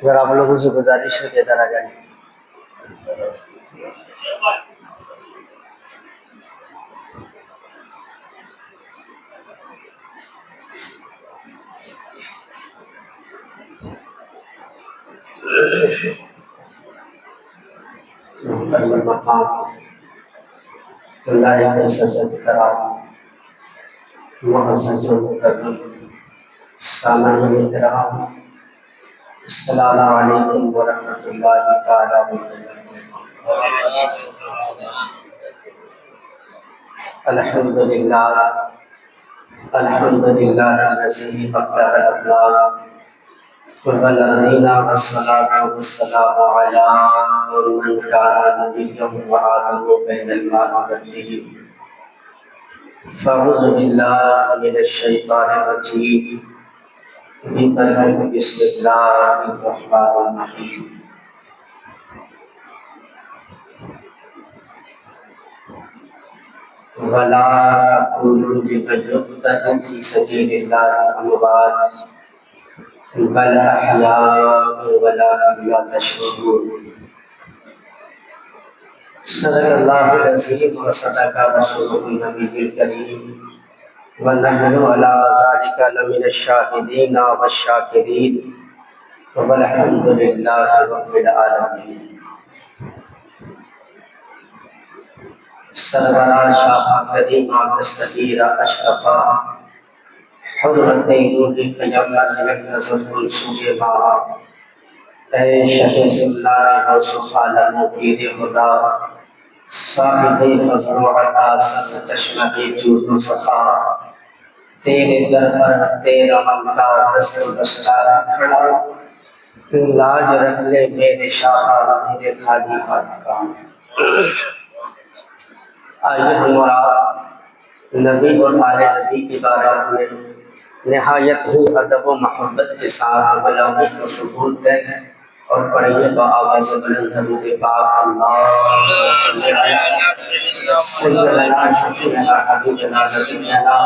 ذرا آپ لوگوں سے گزارش ہے کہ ادھر آ جائیں۔ محترم المقام اللہ کے سجد کرام معزز مکرم سامعین کرام، السلام علیکم ورحمۃ اللہ تعالیٰ وبرکاتہ۔ الحمدللہ الذی فتح الافلاک والارضین والصلاة والسلام علی من کان نبیا وآدم بین الماء والطین۔ فاعوذ باللہ من الشیطان الرجیم، بسم اللہ الرحمن الرحیم۔ ولا تقولوا لمن يقتل في سبيل الله أموات بل أحياء ولكن لا تشعرون۔ صدق اللہ العظیم وصدق رسولہ النبی الکریم ونحن علی ذلک لمن الشاہدین والشاکرین والحمد للہ رب العالمین۔ سرورہ شاہ کریم دستگیر اشرفہ حرمت روح قیمت نظر منصور ماں، اے شہ سملار موصوف عالم پیر خدا، صاحب فضل و عطا سب چشمہ جود و سخا، تیرے در پر تیرا ممتا دست و دستار کھڑا، لاج رکھ لے میرے شاہ میرے خالی ہاتھ کا۔ آئیے ہم اور آپ نبی اور آل نبی کی بارگاہ میں نہایت ہی ادب و محبت کے ساتھ غلامی کو ثبوت دیں اور پڑھیے بآواز بلند درود پاک اللہم صلی علی سیدنا شفیعنا حبیبنا نبینا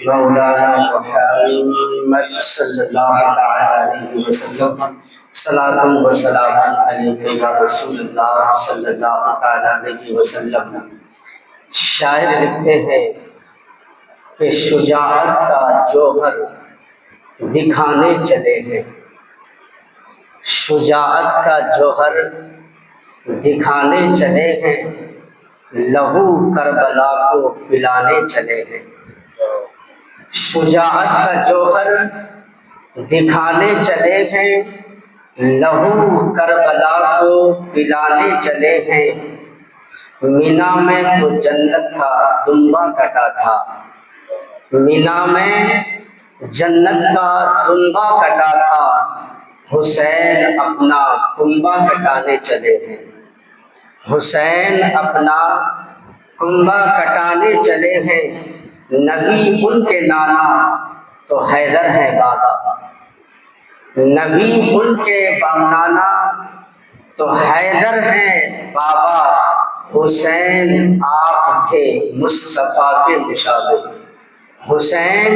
مولانا محمد صلی اللہ علیہ وسلم، صلاۃ و سلام علیک یا رسول اللہ صلی اللہ علیہ وسلم۔ شاعر لکھتے ہیں کہ شجاعت کا جوہر دکھانے چلے ہیں، شجاعت کا جوہر دکھانے چلے ہیں، لہو کربلا کو پلانے چلے ہیں۔ شجاعت کا جوہر دکھانے چلے ہیں، لہو کربلا کو پلانے چلے ہیں۔ مینا میں تو جنت کا دمبا کٹا تھا، مینا میں جنت کا دمبا کٹا تھا، حسین اپنا کنبا کٹانے چلے ہیں، حسین اپنا کنبا کٹانے چلے ہیں۔ نبی ان کے نانا تو حیدر ہے بابا، نبی ان کے نانا تو حیدر ہیں بابا، حسین آپ تھے مصطفیٰ کے مشابہ، حسین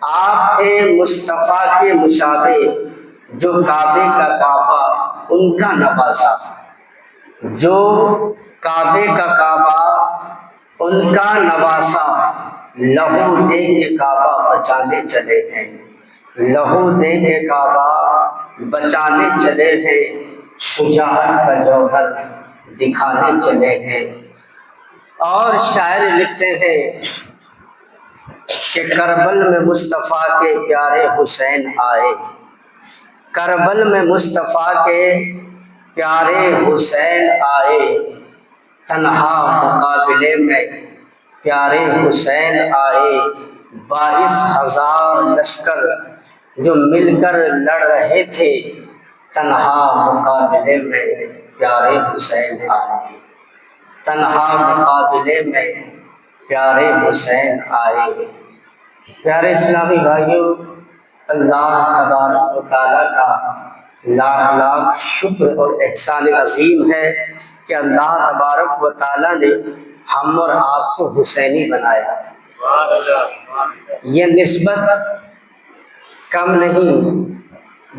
آپ تھے مصطفیٰ کے مشابہ، جو کعبے کا کعبہ ان کا نواسا، جو کعبے کا کعبہ ان کا نواسا، لہو دے کے کعبہ بچانے چلے ہیں، لہو دے کے کعبہ بچانے چلے ہیں۔ شجاعت کا جوہر دکھانے چلے ہیں۔ اور شاعر لکھتے ہیں کہ کربل میں مصطفیٰ کے پیارے حسین آئے، کربل میں مصطفیٰ کے پیارے حسین آئے، تنہا مقابلے میں پیارے حسین آئے، 22,000 لشکر جو مل کر لڑ رہے تھے، تنہا مقابلے میں پیارے حسین آئے، تنہا مقابلے میں پیارے حسین آئے۔ پیارے اسلامی بھائیوں، اللہ تبارک و تعالیٰ کا لاکھ لاکھ شکر اور احسان عظیم ہے کہ اللہ تبارک و تعالیٰ نے ہم اور آپ کو حسینی بنایا، یہ نسبت کم نہیں،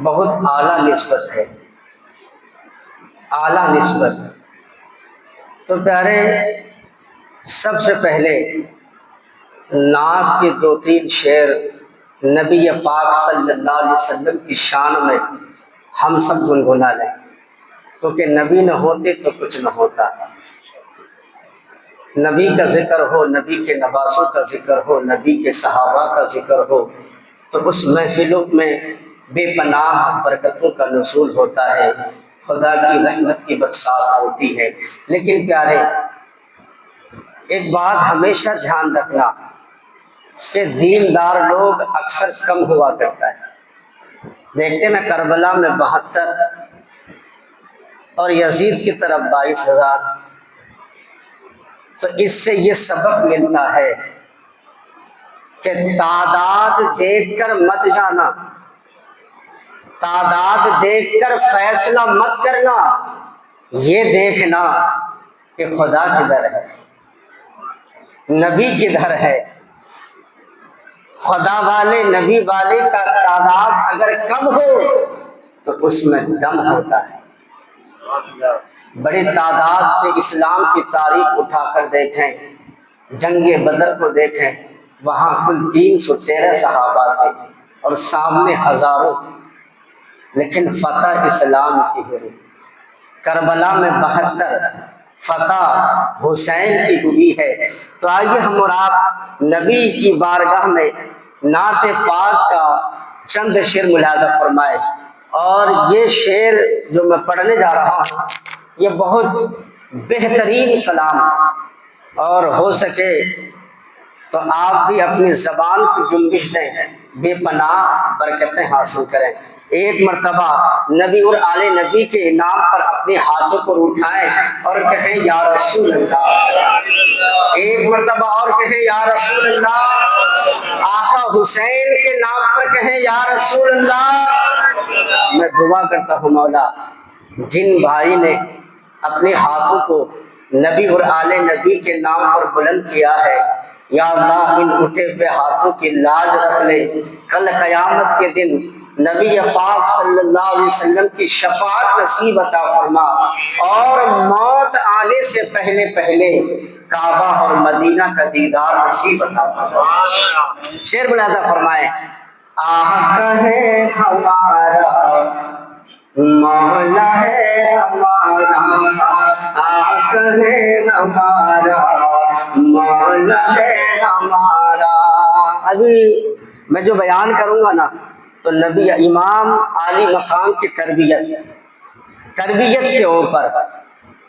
بہت اعلیٰ نسبت ہے، اعلیٰ نسبت۔ تو پیارے، سب سے پہلے نعت کے 2-3 شعر نبی پاک صلی اللہ علیہ وسلم کی شان میں ہم سب گنگنا لیں، کیونکہ نبی نہ ہوتے تو کچھ نہ ہوتا۔ نبی کا ذکر ہو، نبی کے نواسوں کا ذکر ہو، نبی کے صحابہ کا ذکر ہو، تو اس محفلوں میں بے پناہ برکتوں کا نزول ہوتا ہے، خدا کی رحمت کی برسات ہوتی ہے۔ لیکن پیارے، ایک بات ہمیشہ دھیان رکھنا کہ دیندار لوگ اکثر کم ہوا کرتا ہے۔ دیکھتے نا کربلا میں 72 اور یزید کی طرف 22,000، تو اس سے یہ سبق ملتا ہے کہ تعداد دیکھ کر مت جانا، تعداد دیکھ کر فیصلہ مت کرنا، یہ دیکھنا کہ خدا کدھر ہے، نبی کدھر ہے۔ خدا والے نبی والے کا تعداد اگر کم ہو تو اس میں دم ہوتا ہے۔ بڑی تعداد سے اسلام کی تاریخ اٹھا کر دیکھیں، جنگ بدر کو دیکھیں، وہاں کل 313 صحابہ تھے اور سامنے ہزاروں، لیکن فتح اسلام کی ہوئی۔ کربلا میں 72، فتح حسین کی ہوئی ہے۔ تو آئیے ہم اور آپ نبی کی بارگاہ میں نعت پاک کا چند شعر ملاحظہ فرمائے۔ اور یہ شعر جو میں پڑھنے جا رہا ہوں یہ بہت بہترین کلام ہے، اور ہو سکے تو آپ بھی اپنی زبان کی جنبش دیں، بے پناہ برکتیں حاصل کریں۔ ایک مرتبہ نبی اور آل نبی کے نام پر اپنے ہاتھوں کو اٹھائیں اور کہیں یا رسول اللہ۔ ایک مرتبہ اور کہیں یا رسول اللہ۔ آقا حسین کے نام پر کہیں یا رسول اللہ۔ میں دعا کرتا ہوں مولا، جن بھائی نے اپنے ہاتھوں کو نبی اور آل نبی کے نام پر بلند کیا ہے، یا اللہ ان اٹھے پہ ہاتھوں کی لاج رکھ لے، کل قیامت کے دن نبی پاک صلی اللہ علیہ وسلم کی شفاعت نصیب عطا فرما، اور موت آنے سے پہلے پہلے کعبہ اور مدینہ کا دیدار نصیب عطا فرما۔ شعر ملاحظہ فرمائیں۔ آقا ہے ہمارا، مولا ہے ہمارا، آقا ہے ہمارا، مولا ہے ہمارا۔ ابھی میں جو بیان کروں گا نا تو نبی امام عالی مقام کی تربیت کے اوپر،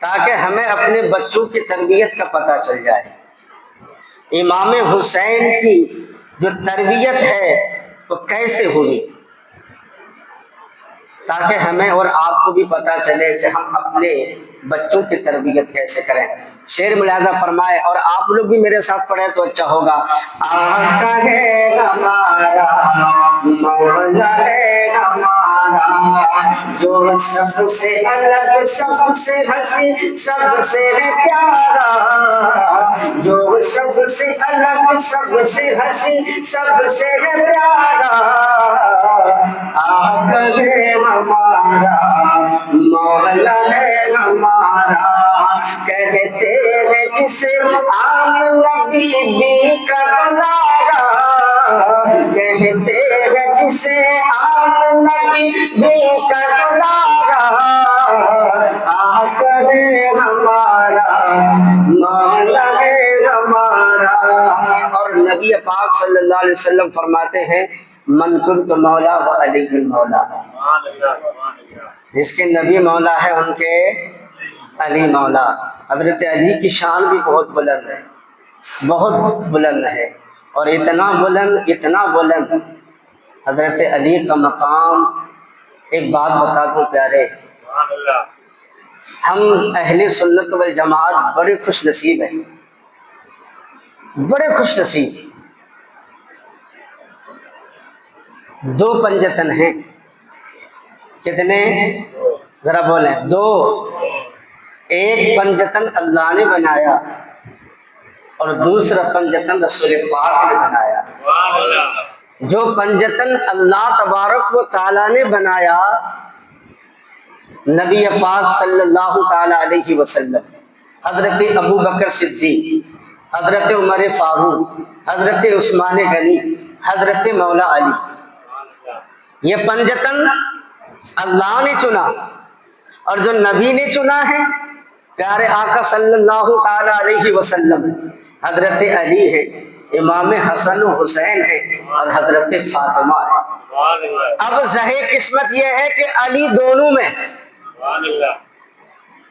تاکہ ہمیں اپنے بچوں کی تربیت کا پتہ چل جائے۔ امام حسین کی جو تربیت ہے وہ کیسے ہوئی، تاکہ ہمیں اور آپ کو بھی پتہ چلے کہ ہم اپنے بچوں کی تربیت کیسے کریں۔ شعر ملاحظہ فرمائے اور آپ لوگ بھی میرے ساتھ پڑھیں تو اچھا ہوگا۔ آقا ہے ہمارا، مولا ہے ہمارا، جو سب سے الگ، سب سے ہنسی، سب سے پیارا، جو سب سے الگ، سب سے ہنسی، سب سے پیارا، آقا ہے ہمارا، مولا ہے ہمارا، کہتے ہیں جسے آمنہ بی بی کا دلارا، کہتے ہیں جسے آمنہ بی بی کا دلارا، آقا ہے ہمارا، مولا ہے ہمارا۔ اور نبی پاک صلی اللہ علیہ وسلم فرماتے ہیں من کنت مولا و علی المولا، جس کے نبی مولا ہے ان کے علی مولا۔ حضرت علی کی شان بھی بہت بلند ہے، بہت بلند ہے، اور اتنا بلند حضرت علی کا مقام۔ ایک بات بتا دوں پیارے، ہم اہل سنت والجماعت بڑے خوش نصیب ہیں، بڑے خوش نصیب۔ 2 پنجتن ہیں، کتنے؟ ذرا بولیں، 2۔ ایک پنجتن اللہ نے بنایا اور دوسرا پنجتن رسول پاک نے بنایا. جو پنجتن اللہ تبارک و تعالیٰ نے بنایا نبی پاک صلی اللہ تعالی علیہ وسلم، حضرت ابو بکر صدیق، حضرت عمر فاروق، حضرت عثمان غنی، حضرت مولا علی، یہ پنجتن اللہ نے چنا. اور جو نبی نے چنا ہے پیارے آقا صلی اللہ تعالی علیہ وسلم، حضرت علی ہے، امام حسن و حسین ہے، اور حضرت فاطمہ ہے. اب زہے قسمت یہ ہے کہ علی دونوں میں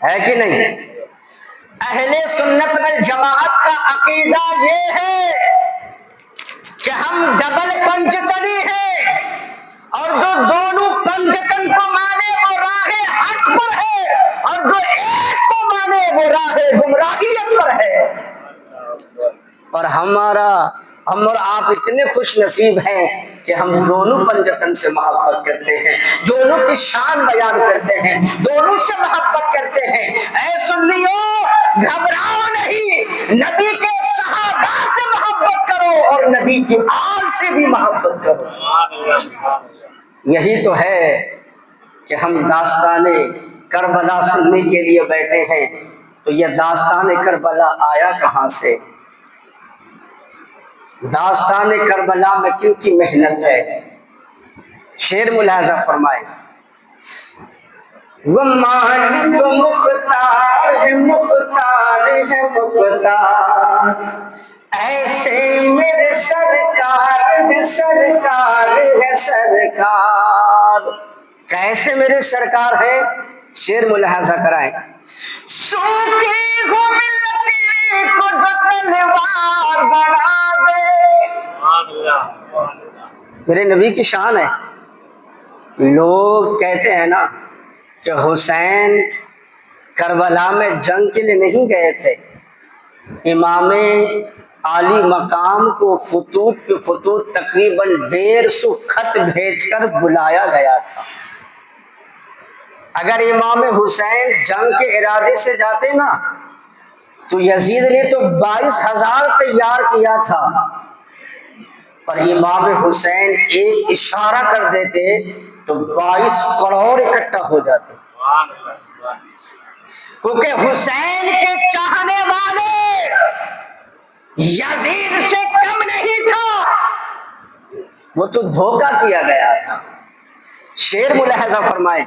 ہے کہ نہیں؟ اہل سنت والجماعت کا عقیدہ یہ ہے کہ ہم ڈبل پنجتنی ہیں، اور جو دونوں پنجتن کو مانے وہ راہ حق پر ہے، اور جو ایک کو مانے وہ راہ گمراہیت پر ہے. اور ہم اور آپ اتنے خوش نصیب ہیں کہ ہم دونوں پنجتن سے محبت کرتے ہیں، دونوں کی شان بیان کرتے ہیں، دونوں سے محبت کرتے ہیں. اے سنیو، گھبراؤ نہیں، نبی کے صحابہ سے محبت کرو اور نبی کی آل سے بھی محبت کرو. یہی تو ہے کہ ہم داستان کربلا سننے کے لیے بیٹھے ہیں. تو یہ داستان کربلا آیا کہاں سے؟ داستان کربلا میں کن کی محنت ہے؟ شعر ملاحظہ فرمائے. وہ مالک مختار ہے، مختار ہے مختار، ایسے میرے سرکار ہے، سرکار ہے سرکار. کیسے میرے سرکار ہے؟ شعر ملاحظہ کرائیں. سوکھی ہو ملتی کو جو تلوار بنا دے. میرے نبی کی شان ہے. لوگ کہتے ہیں نا کہ حسین کربلا میں جنگ کے لیے نہیں گئے تھے، امام عالی مقام کو خطوط پہ خطوط تقریباً 150 خط بھیج کر بلایا گیا تھا. اگر امام حسین جنگ کے ارادے سے جاتے نا تو یزید نے تو 22,000 تیار کیا تھا، پر امام حسین ایک اشارہ کر دیتے تو 22 کروڑ اکٹھا ہو جاتے. کیونکہ حسین کے چاہنے والے یزید سے کم نہیں تھا، وہ تو دھوکہ کیا گیا تھا. شعر ملاحظہ فرمائے.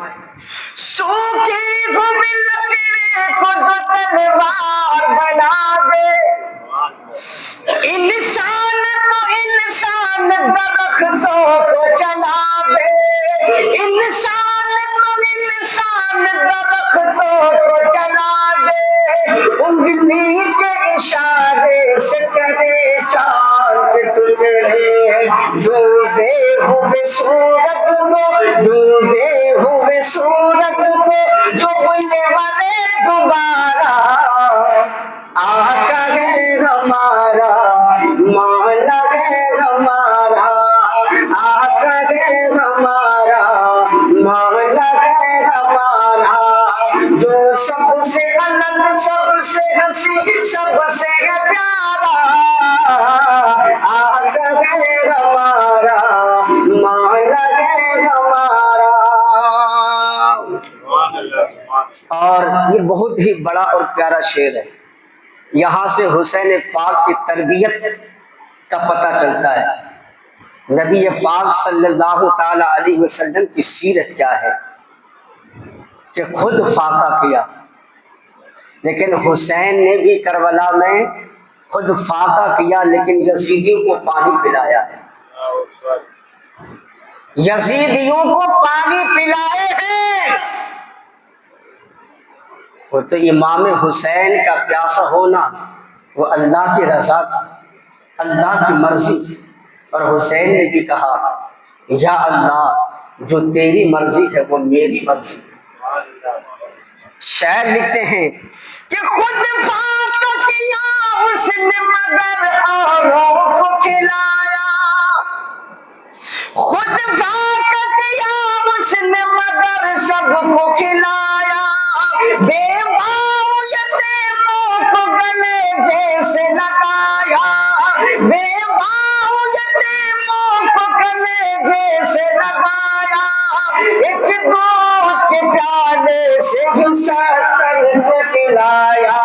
سوکھی گھومی لکڑی کو جو تلوار بنا دے، انسان کو انسان درختوں کو چلا دے، انسان کو انسان درختوں کو چلا دے، انگلی کے اشارے سے کرے چاند ٹکڑے، ڈوبے ہوئے سورت کو، ڈوبے ہوئے سورت کو جو بولنے والے دوبارہ، آقا ہے ہمارا، مولا ہے ہمارا، آقا ہے ہمارا، مولا ہے ہمارا، جو سب سے الگ، سب سے ہنسی، سب سے پیارا، آقا ہے ہمارا، مولا ہے ہمارا. اور یہ بہت ہی بڑا اور پیارا شعر ہے. یہاں سے حسین پاک کی تربیت کا پتہ چلتا ہے. نبی پاک صلی اللہ تعالی علیہ وسلم کی سیرت کیا ہے کہ خود فاقہ کیا، لیکن حسین نے بھی کربلا میں خود فاقہ کیا لیکن یزیدیوں کو پانی پلایا ہے. یزیدیوں کو پانی پلائے ہیں. وہ تو امام حسین کا پیاسا ہونا وہ اللہ کی رضا تھا، اللہ کی مرضی. اور حسین نے بھی کہا یا اللہ جو تیری مرضی ہے وہ میری مرضی. شاعر لکھتے ہیں کہ خود فاقہ کیا اس نے مگر اوروں کو کھلایا، خود فاقہ کیا اس نے مگر سب کو کھلایا، بے باؤ یتیموں کو گلے جیسے لگا لایا،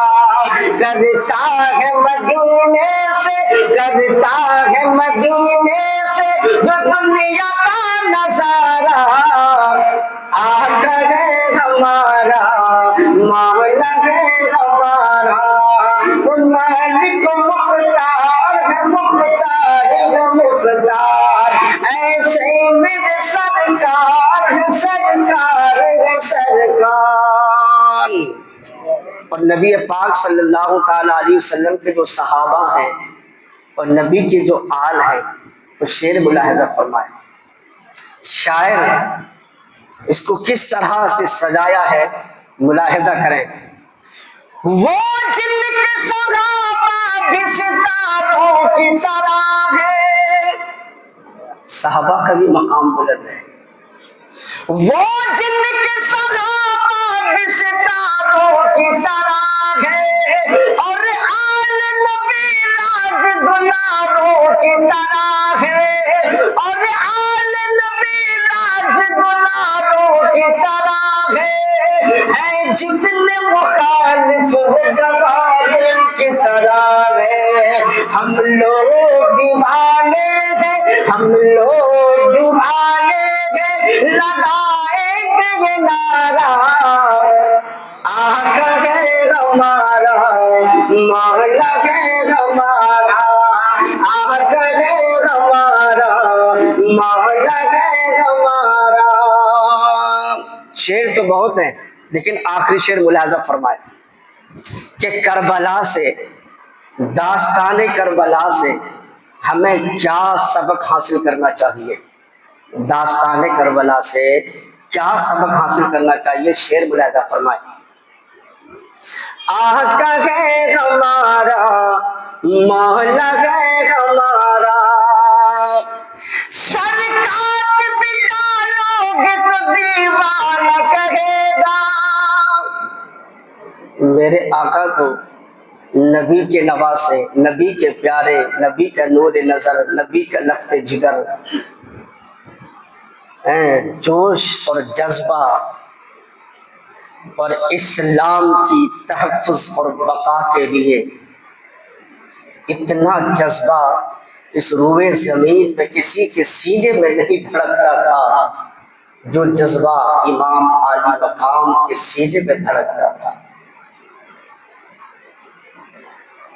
کرتا ہے مدینے سے، کرتا ہے مدینے سے جو دنیا کا نظارہ، آقا ہے ہمارا، مولا ہے ہمارا، وہ مالک مختار ہے، مختار ہے مختار، ایسے میرے سرکار ہے، سرکار ہے سرکار۔ اور نبی پاک صلی اللہ تعالی علیہ وسلم کے جو صحابہ ہیں اور نبی کے جو آل ہیں، وہ شعر ملاحظہ فرمائے۔ شاعر اس کو کس طرح سے سجایا ہے ملاحظہ کریں۔ وہ جن کے صحابہ بھی ستاروں کی طرح ہے، صحابہ کا بھی مقام بلند ہے، وہ جن کے صحابہ بھی ستاروں کی طرح ہے، اور آل نبی راج دلاروں کی طرح ہے، اور آل نبی راج دلاروں کی طرح ہے جتنے مخالف گواروں کی طرح ہے، ہم لوگ دیوانے ہیں، ہم لوگ دیوانے ہیں، لگائیں گے یہ نعرہ، آقا ہے ہمارا، مولا ہے ہمارا، آقا ہے ہمارا، مولا ہے ہمارا۔ شعر تو بہت ہیں لیکن آخری شعر ملاحظہ فرمائے کہ کربلا سے، داستان کربلا سے ہمیں کیا سبق حاصل کرنا چاہیے، داستان کربلا سے کیا سبق حاصل کرنا چاہیے، شعر ملاحظہ فرمائے۔ آقا ہے ہمارا، مولا ہے ہمارا، سرکار بھی ڈالو گے تو دیوانہ کہے گا۔ میرے آقا کو نبی کے نواسے، نبی کے پیارے، نبی کا نور نظر، نبی کا لخت جگر، جوش اور جذبہ اور اسلام کی تحفظ اور بقا کے لیے اتنا جذبہ اس روئے زمین پہ کسی کے سینے میں نہیں دھڑکتا تھا جو جذبہ امام عالی مقام کے سینے میں دھڑکتا تھا۔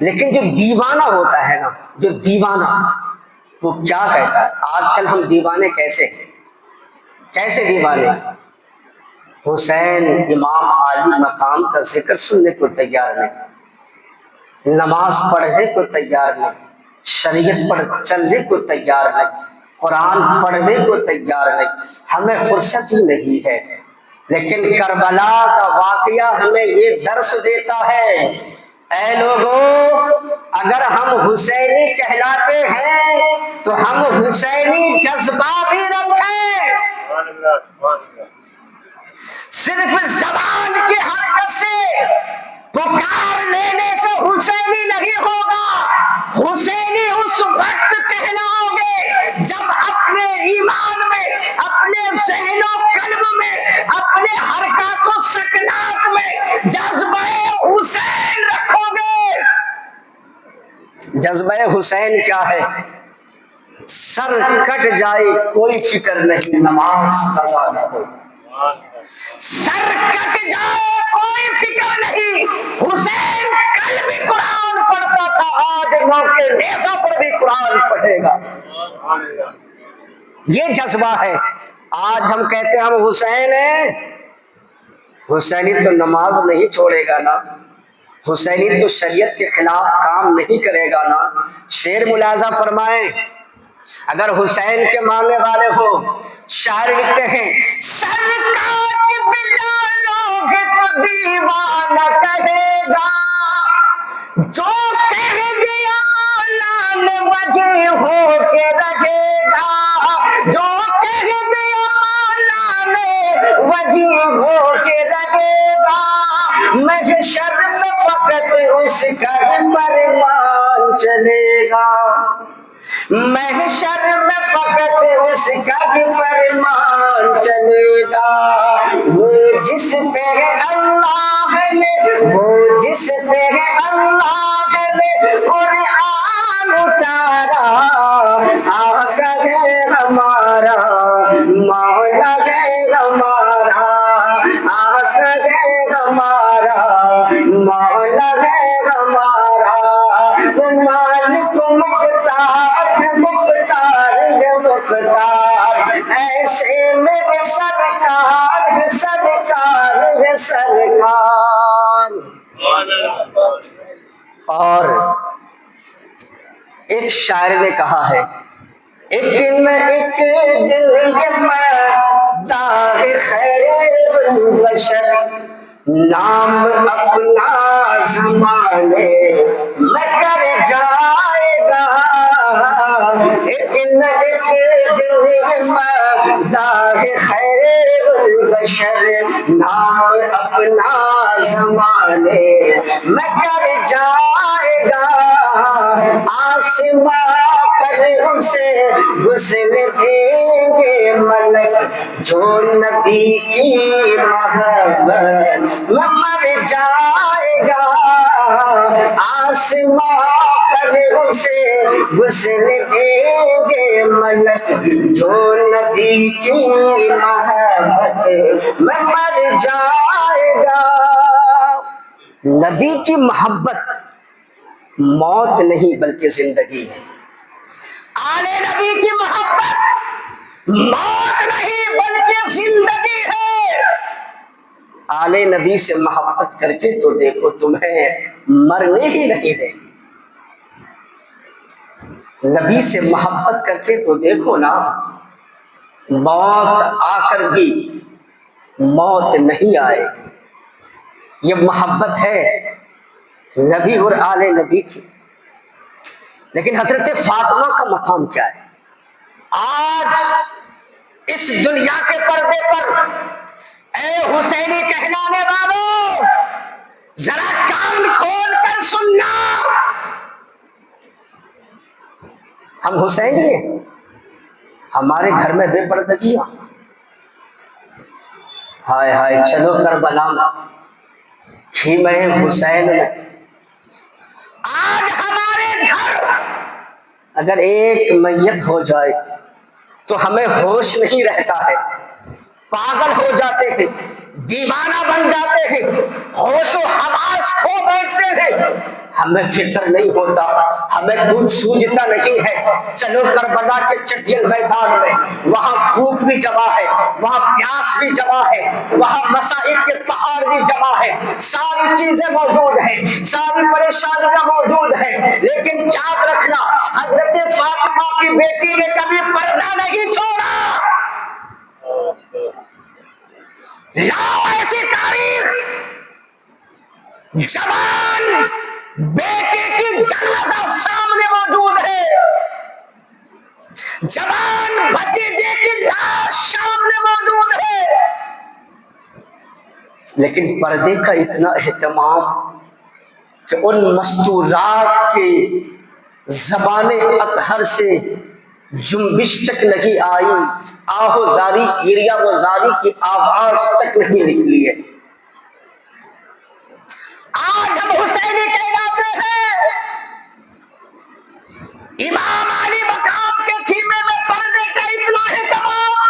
لیکن جو دیوانہ ہوتا ہے نا، جو دیوانہ، وہ کیا کہتا ہے؟ آج کل ہم دیوانے کیسے ہیں، کیسے دیوانے؟ حسین امام عالی مقام کا ذکر سننے کو تیار نہیں، نماز پڑھنے کو تیار نہیں، شریعت پر چلنے کو تیار نہیں، قرآن پڑھنے کو تیار نہیں، ہمیں فرصت ہی نہیں ہے۔ لیکن کربلا کا واقعہ ہمیں یہ درس دیتا ہے، اے لوگوں، اگر ہم حسینی کہلاتے ہیں تو ہم حسینی جذبہ بھی رکھیں، صرف زبان کی حرکت سے پکار لینے سے حسینی نہیں ہوگا، حسینی اس وقت کہلاؤ گے جب اپنے ایمان میں، اپنے ذہن و قلب میں، اپنے حرکات و سکنات میں جذبہ حسین رکھو گے۔ جذبہ حسین کیا ہے؟ سر کٹ جائے کوئی فکر نہیں، نماز قضا نہ ہو، سر کٹ جائے کوئی فکر نہیں، حسین کل بھی قرآن پڑھتا تھا، آج موقع نیزہ پر بھی قرآن پڑھے گا۔ یہ جذبہ ہے۔ آج ہم کہتے ہیں ہم حسین ہیں، حسینی تو نماز نہیں چھوڑے گا نا، حسینی تو شریعت کے خلاف کام نہیں کرے گا نا۔ شعر ملاحظہ فرمائیں، اگر حسین کے ماننے والے ہو، شاعر لکھتے ہیں، سرکار بھی ڈالو گے تو دیوانہ کہے گا، جو کہہ دیا اعلان وجہ ہو کے رہے گا، جو کہہ دیا اعلان وجہ ہو کے رہے گا، محشر میں فقط اس کا فرمان چلے گا، محشر میں فقط اس کا فرمان چلے گا، وہ جس پہ اللہ نے، وہ ہے اللہ نے قرآن اتارا، آقا ہے ہمارا، مولا ہے ہمارا، آقا ہے ہمارا، مولا ہے ہمارا، وہ مالک مختار ہے، مختار ہے مختار، ایسے میرے سرکار ہے، سرکار ہے سرکار۔ اور ایک شاعر نے کہا ہے، ایک نہ ایک دن یہ مداح خیر البشر، نام اپنا زمانے میں کر جائے گا، ایک نہ ایک دن یہ مداح خیر البشر، نام اپنا زمانے میں کر جائے گا، آسماں پر اسے غسل دیں گے ملک، جو نبی کی محبت میں مر جائے گا، آسماں پر اسے غسل دیں گے ملک، جو نبی کی محبت میں مر جائے گا۔ نبی کی محبت موت نہیں بلکہ زندگی ہے، آل نبی کی محبت موت نہیں بلکہ زندگی ہے۔ آل نبی سے محبت کر کے تو دیکھو تمہیں مرنے ہی نہیں دیں گے، نبی سے محبت کر کے تو دیکھو نا، موت آ کر بھی موت نہیں آئے گی۔ یہ محبت ہے نبی اور آل نبی کی۔ لیکن حضرت فاطمہ کا مقام کیا ہے؟ آج اس دنیا کے پردے پر اے حسینی کہلانے والوں، ذرا کان کھول کر سننا، ہم حسینی ہیں، ہمارے گھر میں بے پردگیاں، ہائے ہائے چلو کربلا میں خیمہ حسین میں، آج ہمارے گھر اگر ایک میت ہو جائے تو ہمیں ہوش نہیں رہتا ہے، پاگل ہو جاتے ہیں، دیوانہ بن جاتے ہیں، ہوش و حواس کھو بیٹھتے ہیں، ہمیں فکر نہیں ہوتا، ہمیں کچھ سوجھتا نہیں ہے۔ چلو کربلا کے چٹیل میدان میں، وہاں بھوک بھی جمع ہے، وہاں پیاس بھی جمع ہے، وہاں مصائب کے پہاڑ بھی جمع ہے، ساری چیزیں موجود ہیں، ساری پریشانیاں موجود ہیں، لیکن یاد رکھنا حضرت فاطمہ کی بیٹی نے کبھی پردہ نہیں چھوڑا۔ لاؤ ایسی تاریخ، جوان بیٹی کی جنازہ سامنے موجود ہے، جوان بھتیجے کی لاش سامنے موجود ہے، لیکن پردے کا اتنا اہتمام کہ ان مستورات کے زبان اطہر سے جنبش تک نہیں آئی، آہو زاری گریہ و زاری کی آواز تک نہیں نکلی ہے۔ آج ہم حسینی کہلاتے ہیں، امام علی مقام کے خیمے میں پردے کا اتنا اہتمام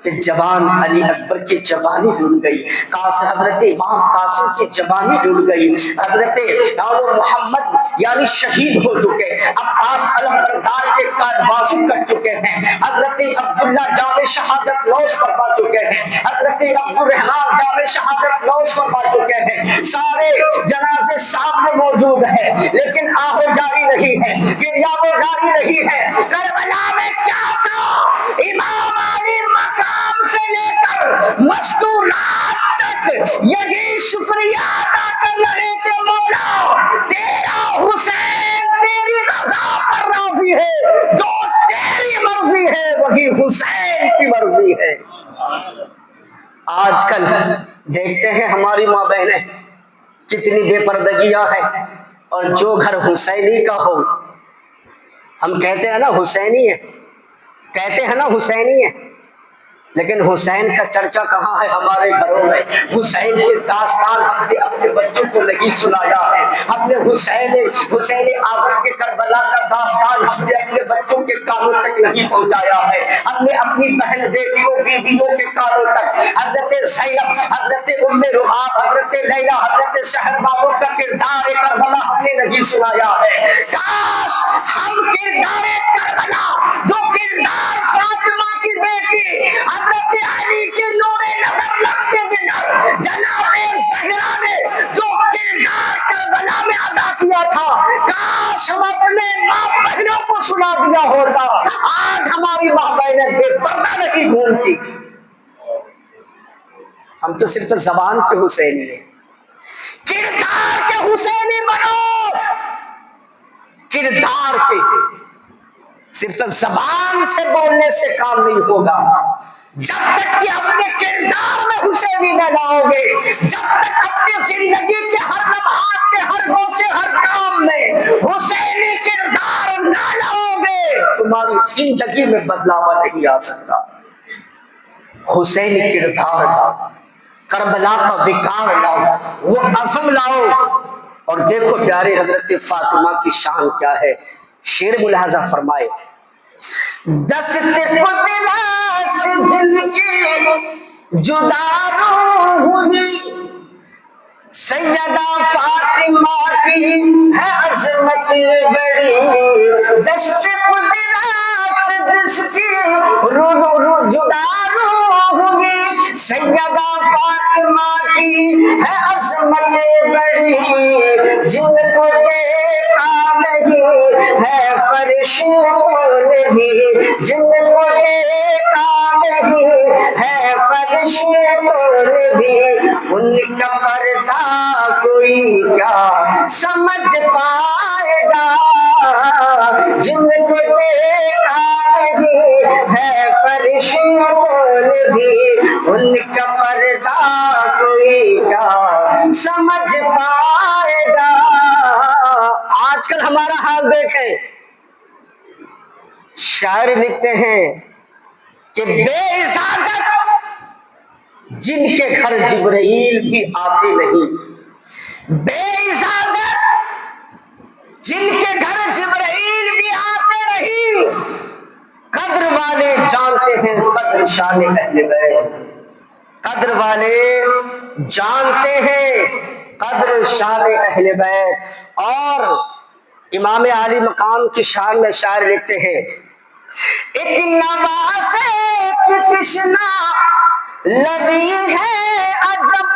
کہ جوان علی اکبر کی جوانی ڈول گئی، حضرت امام قاسم کی جوانی ڈول گئی، حضرت محمد یعنی شہید ہو چکے، عباس علمبردار کے بازو کٹ چکے ہیں، حضرت عبداللہ جام شہادت نوش فرما چکے ہیں، حضرت عبدالرحمان جام شہادت نوش فرما چکے ہیں، سارے جنازے سامنے موجود ہیں، لیکن آہو جاری نہیں ہے، گریہ وہ جاری نہیں ہے۔ کربلا میں کیا تھا؟ امام علی مقام سے لے کر مستورات تک یہی شکریہ ادا کر رہے کہ مولا تیرا حسین تیری رضا پر راضی ہے، جو تیری مرضی ہے وہی حسین کی مرضی ہے۔ آج کل دیکھتے ہیں ہماری ماں بہنیں کتنی بے پردگیاں ہیں، اور جو گھر حسینی کا ہو، ہم کہتے ہیں نا حسینی ہے، کہتے ہیں نا حسینی ہے، لیکن حسین کا چرچا کہاں ہے ہمارے گھروں میں؟ حسین کے داستان ہم نے اپنے بچوں کو نہیں سنایا ہے، ہم نے حسین اعظم کے کربلا کا داستان ہم نے اپنے بچوں کے کانوں تک نہیں پہنچایا ہے، ہم نے اپنی بہن بیٹیوں بیویوں کے کانوں تک حضرت زینب، حضرت ام رحاب، حضرت لیلا، حضرت شہربانو کا کردار کربلا ہم نے نہیں سنایا ہے۔ کاش ہم کردار کربلا، جو کردار فاطمہ کی بیٹی حضرت علی کے نور نظر لگتے جگر جناب زہرا نے جو کردار کربلا میں ادا کیا تھا، کاش ہم اپنے ماں بہنوں کو سنا دیا ہوتا۔ آج ہماری ماں بہنیں بے پردہ نہیں گھومتی، ہم تو صرف زبان کے حسینی ہیں۔ کردار کے حسینی بنو، کردار کے، صرف زبان سے بولنے سے کام نہیں ہوگا۔ جب تک کہ اپنے کردار میں حسینی نہ لاؤ گے، جب تک اپنی زندگی کے ہر لمحات کے ہر گوشے ہر کام میں حسینی کردار نہ لاؤ گے، تمہاری زندگی میں بدلاوا نہیں آ سکتا۔ حسینی کردار لاؤ، کربلا کا وقار لاؤ، وہ عزم لاؤ، اور دیکھو پیارے حضرت فاطمہ کی شان کیا ہے۔ شعر ملاحظہ فرمائے، دست قدرت سے جن کی جدا روح ہوئی، سیدہ فاطمہ کی ہے عظمت بڑی، دست قدرت سے جس کی جدا روح ہوئی، سیدہ فاطمہ کی ہے عظمت بڑی، جن کو دیکھا نہیں ہے فرش کون بھی، جن کو دیکھا نہیں ہے فرش کون بھی، ان کا پردہ کوئی کیا سمجھ پائے گا، جن کو دیکھا نہیں ہے فرش کون بھی، ان کا پردہ کوئی کیا سمجھ پائے گا۔ آج کل ہمارا حال دیکھیں، شاعر لکھتے ہیں کہ بے اجازت جن کے گھر جبرائیل بھی آتے نہیں، بے اجازت جن کے گھر جبرائیل بھی آتے نہیں، قدر والے جانتے ہیں قدر شان اہل بیت، قدر والے جانتے ہیں قدر شان اہل بیت۔ اور امام عالی مقام کی شان میں شاعر لکھتے ہیں، ایک نواسے تشنا لبی ہے عجب،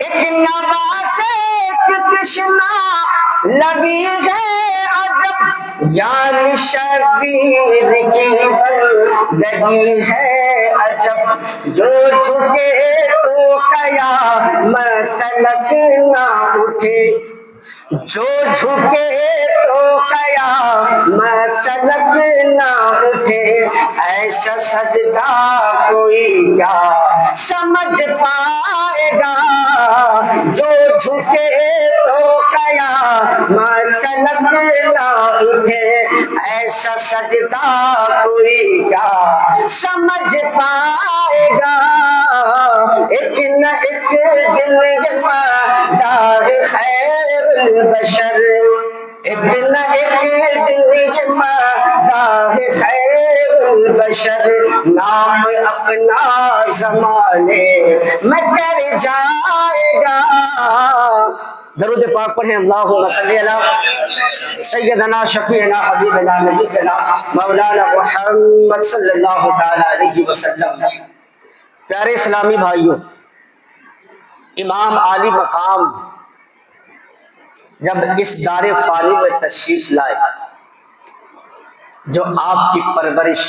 ایک نواسے تشنا لبی ہے عجب، یعنی شبیر کی بندگی ہے عجب، جو جھکے تو قیامت تلک نہ اٹھے، جو جھکے تو قیامت تلک نہ اٹھے، ایسا سجدہ کوئی کیا سمجھ پائے گا، جو جھکے تو قیامت تلک نہ اٹھے، ایسا سجدہ کوئی کیا سمجھ پائے گا، ایک نہ ایک دن یہ مداح خیر البشر، ایک نہ ایک دن یہ مداح خیر البشر، نام اپنا زمانے میں کر جائے گا۔ درود پاک پڑھیں، اللہم صلی علی سیدنا شفیعنا حبیبنا نبینا مولانا محمد صلی اللہ تعالی علیہ وسلم۔ پیارے اسلامی بھائیوں، امام عالی مقام جب اس دار فانی میں تشریف لائے، جو آپ کی پرورش،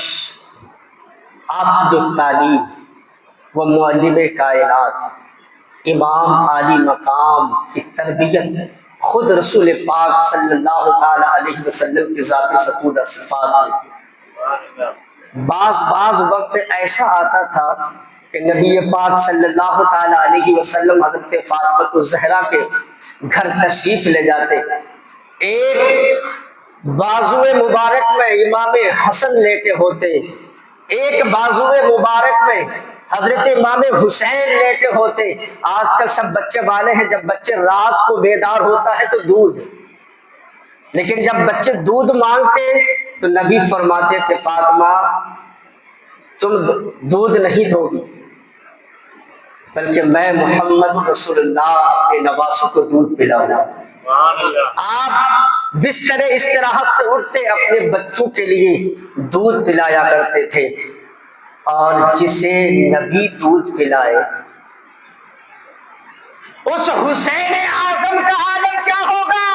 آپ کی جو تعلیم، وہ معلم کائنات امام عالی مقام کی تربیت خود رسول پاک صلی اللہ تعالی علیہ وسلم کی ذات سپودہ صفات میں بعض وقت ایسا آتا تھا کہ نبی پاک صلی اللہ تعالی علیہ وسلم حضرت فاطمہ الزہرا کے گھر تشریف لے جاتے، ایک بازو مبارک میں امام حسن لیٹے ہوتے، ایک بازو مبارک میں حضرت امام حسین لیٹے ہوتے. آج کل سب بچے والے ہیں، جب بچے رات کو بیدار ہوتا ہے تو دودھ، لیکن جب بچے دودھ مانگتے تو نبی فرماتے تھے فاطمہ تم دودھ نہیں دو گی، بلکہ میں محمد رسول اللہ اپنے نواسوں کو دودھ پلاؤں گا. آپ بستر استراحت سے اٹھتے اپنے بچوں کے لیے دودھ پلایا کرتے تھے، اور جسے نبی دودھ پلائے اس حسین اعظم کا عالم کیا ہوگا؟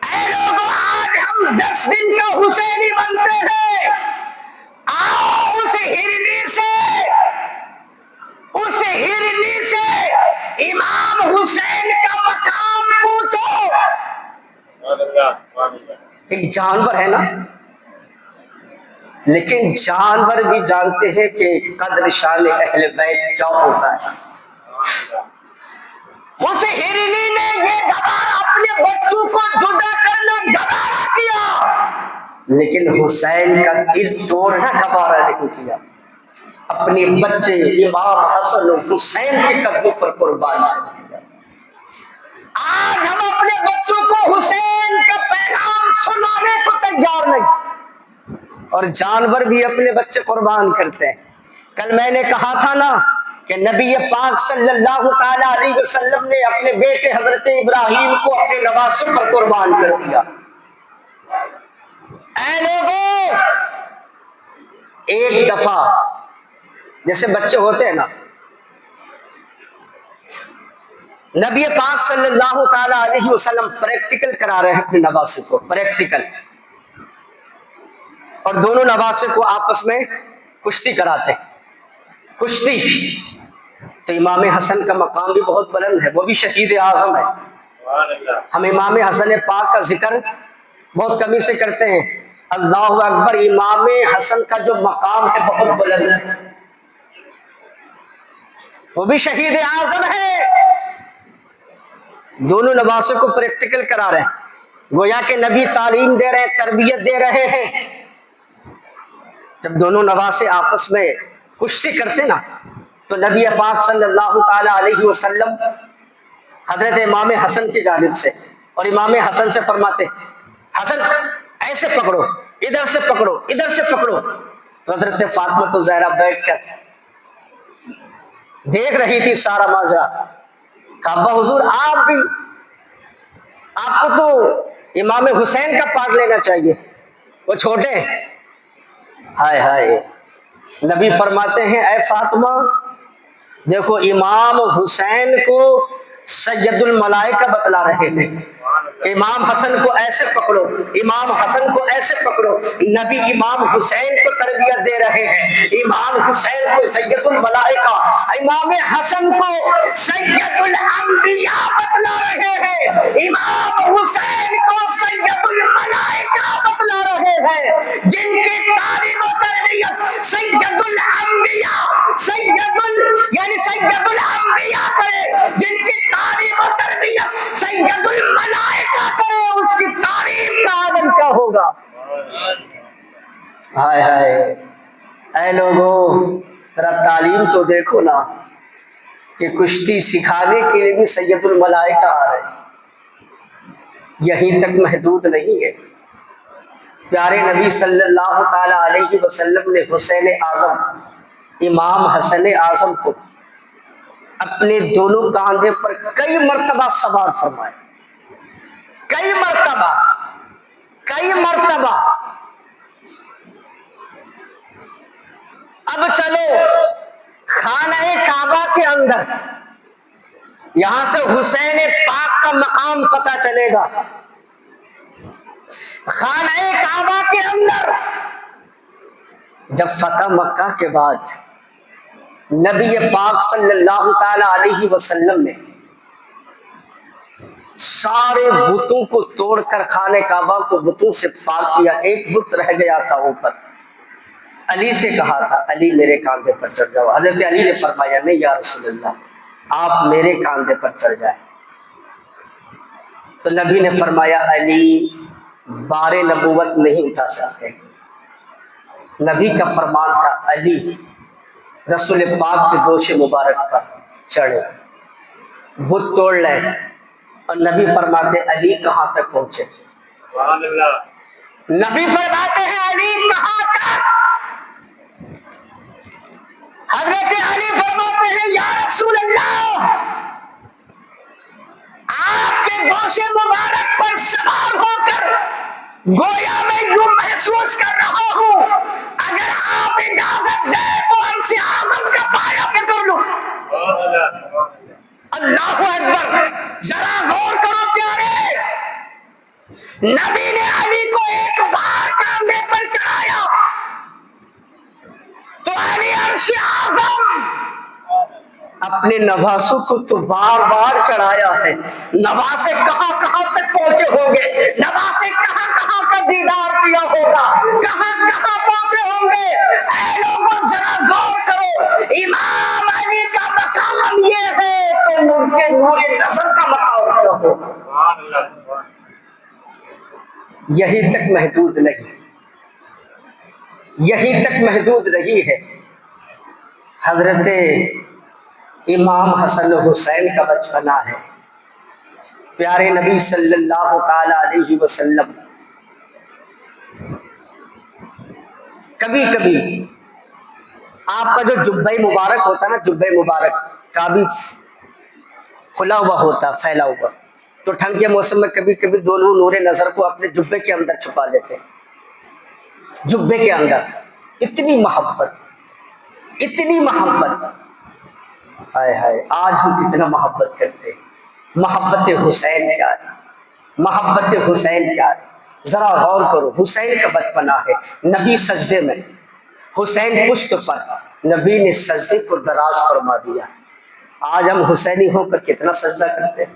اے لوگوں، آج ہم 10 دن کا حسینی بنتے ہیں. آؤ اس ہرنی سے امام حسین کا مقام پوچھو. ایک جانور ہے نا، لیکن جانور بھی جانتے ہیں کہ قدر شان اہل بیت کیا ہوتا ہے. اس ہرنی نے یہ گوارا اپنے بچوں کو جدا کرنا گوارا کیا، لیکن حسین کا دل توڑنا گوارا نہیں کیا. اپنے بچے امام حسن و حسین کے قدموں پر قربان کر دیا. آج ہم اپنے بچوں کو حسین کا پیغام سنانے کو تیار نہیں، اور جانور بھی اپنے بچے قربان کرتے ہیں. کل میں نے کہا تھا نا کہ نبی پاک صلی اللہ تعالی علیہ وسلم نے اپنے بیٹے حضرت ابراہیم کو اپنے نواسوں پر قربان کر دیا. اے لوگوں، ایک دفعہ جیسے بچے ہوتے ہیں نا، نبی پاک صلی اللہ تعالی علیہ وسلم پریکٹیکل کرا رہے ہیں اپنے نواسے کو، پریکٹیکل، اور دونوں نواسے کو آپس میں کشتی کراتے ہیں. کشتی تو امام حسن کا مقام بھی بہت بلند ہے، وہ بھی شہید اعظم ہے. ہم امام حسن پاک کا ذکر بہت کمی سے کرتے ہیں. اللہ اکبر، امام حسن کا جو مقام ہے بہت بلند ہے، وہ بھی شہید اعظم ہے. دونوں نواسوں کو پریکٹیکل کرا رہے ہیں، گویا کہ نبی تعلیم دے رہے ہیں، تربیت دے رہے ہیں. جب دونوں نواسے آپس میں کشتی کرتے نا تو نبی پاک صلی اللہ تعالی علیہ وسلم حضرت امام حسن کی جانب سے اور امام حسن سے فرماتے حسن ایسے پکڑو، ادھر سے پکڑو، ادھر سے پکڑو. تو حضرت فاطمہ تو زہرا بیٹھ کر دیکھ رہی تھی سارا ماجرا. کعبہ حضور آپ کو تو امام حسین کا پاٹ لینا چاہیے، وہ چھوٹے. ہائے ہائے، نبی فرماتے ہیں اے فاطمہ دیکھو امام حسین کو سید الملائکہ بتلا رہے ہیں، امام حسن کو ایسے پکڑو، امام حسن کو ایسے پکڑو. نبی امام حسین کو تربیت دے رہے ہیں، امام حسین کو سید الملائکہ، امام حسن کو سید الانبیاء بتلا رہے ہیں، امام حسین کو سید الملائکہ بتلا رہے ہیں، جن کی تعلیم و تربیت سید الانبیاء یعنی سید الانبیاء کرے، جن کی تعلیم و تربیت سید الملائکہ کرے، اس کی تعلیم کا عالم کیا ہوگا. ہائے ہائے، اے لوگوں ذرا تعلیم تو دیکھو نا، کہ کشتی سکھانے کے لیے بھی سید الملائکہ آ رہے ہیں. یہیں تک محدود نہیں ہے، پیارے نبی صلی اللہ تعالی علیہ وسلم نے حسین اعظم امام حسن اعظم کو اپنے دونوں کاندھے پر کئی مرتبہ سوار فرمائے، کئی مرتبہ. اب چلو خانہ کعبہ کے اندر، یہاں سے حسین پاک کا مقام پتہ چلے گا. خانہ کعبہ کے اندر جب فتح مکہ کے بعد نبی پاک صلی اللہ تعالی علیہ وسلم نے سارے بتوں کو توڑ کر خانہ کعبہ کو بتوں سے پاک کیا، ایک بت رہ گیا تھا اوپر. علی سے کہا تھا علی میرے کاندھے پر چڑھ جاؤ. حضرت علی نے فرمایا نہیں یا رسول اللہ، آپ میرے کاندھے پر چڑھ جائیں. تو نبی نے فرمایا علی بار نبوت نہیں اٹھا سکتے، نبی کا فرمان تھا علی رسول پاک کے دوش مبارک پر چڑھے، بت توڑ لیں، اور نبی فرماتے علی کہاں تک پہنچے؟ سبحان اللہ۔ نبی فرماتے ہیں علی کہاں تک؟ حضرت علی فرماتے ہیں یا رسول اللہ، آپ کے دوش مبارک پر سوار ہو کر گویا میں یوں محسوس کر رہا ہوں اگر آپ اجازت دیں تو ہم سے آزم کا پایا پکڑ لوں۔ اللہ اکبر، ذرا غور کرو پیارے، نبی نے علی کو ایک بار کاندھے پر چڑھایا تو علی عرش اعظم اپنے نواسوں کو تو بار بار چڑھایا ہے، نواسے کہاں کہاں تک پہنچے ہوں گے، نواسے کہاں کہاں کا دیدار کیا ہوگا، کہاں کہاں پہنچے ہوں گے۔ اے لوگوں ذرا غور کرو، امام علی کا مقام یہ ہے تو نور کے نور نظر کا مقام کیا ہوگا؟ یہی تک محدود نہیں، یہی تک محدود نہیں ہے۔ حضرت امام حسن حسین کا بچپنا ہے، پیارے نبی صلی اللہ تعالی علیہ وسلم کبھی کبھی آپ کا جو جبہ مبارک ہوتا ہے نا، جبہ مبارک کا بھی کھلا ہوا ہوتا، پھیلا ہوا، تو ٹھنڈ کے موسم میں کبھی کبھی دونوں نور نظر کو اپنے جبے کے اندر چھپا لیتے ہیں، جبے کے اندر۔ اتنی محبت، اتنی محبت، ہائے ہائے آج ہم کتنا محبت کرتے ہیں۔ محبت حسین کیا ہے، محبت حسین کیا ہے، ذرا غور کرو۔ حسین کا بچپنا ہے، نبی سجدے میں، حسین پشت پر، نبی نے سجدے کو دراز فرما دیا۔ آج ہم حسینی ہو کر کتنا سجدہ کرتے ہیں،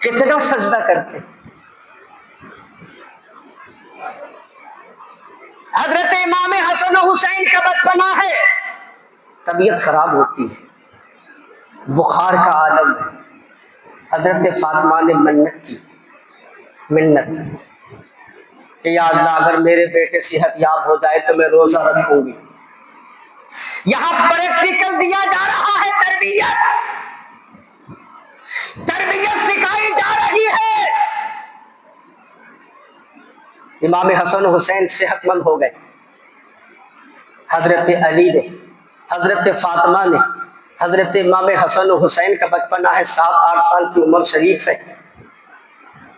کتنا سجدہ کرتے ہیں۔ حضرت امام حسن و حسین کا بچپنا ہے، طبیعت خراب ہوتی ہے، بخار کا عالم ہے۔ حضرت فاطمہ نے منت کی، منت کہ یا اللہ اگر میرے بیٹے صحت یاب ہو جائے تو میں روزہ رکھوں گی۔ یہاں پریکٹیکل دیا جا رہا ہے، تربیت، تربیت سکھائی جا رہی ہے۔ امام حسن حسین صحت مند ہو گئے، حضرت علی نے، حضرت فاطمہ نے، حضرت امام حسن و حسین کا بچپنا ہے، 7-8 سال کی عمر شریف ہے،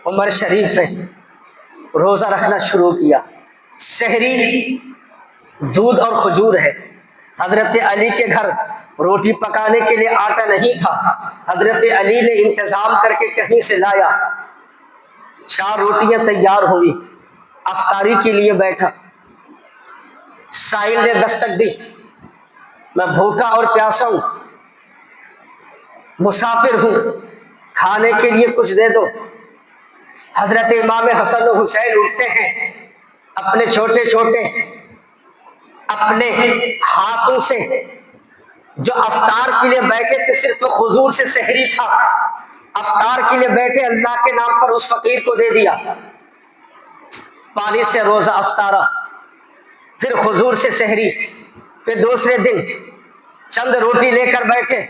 عمر شریف ہے، روزہ رکھنا شروع کیا۔ سحری دودھ اور کھجور ہے، حضرت علی کے گھر روٹی پکانے کے لیے آٹا نہیں تھا، حضرت علی نے انتظام کر کے کہیں سے لایا، 4 روٹیاں تیار ہوئی، افطاری کے لیے بیٹھا، سائل نے دستک دی، میں بھوکا اور پیاسا ہوں، مسافر ہوں، کھانے کے لیے کچھ دے دو۔ حضرت امام حسن و حسین اٹھتے ہیں، اپنے چھوٹے چھوٹے اپنے ہاتھوں سے جو افطار کے لیے بیٹھے تھے، صرف حضور سے سحری تھا، افطار کے لیے بیٹھے، اللہ کے نام پر اس فقیر کو دے دیا، پانی سے روزہ افطارا، پھر حضور سے سحری، پھر دوسرے دن چند روٹی لے کر بیٹھے،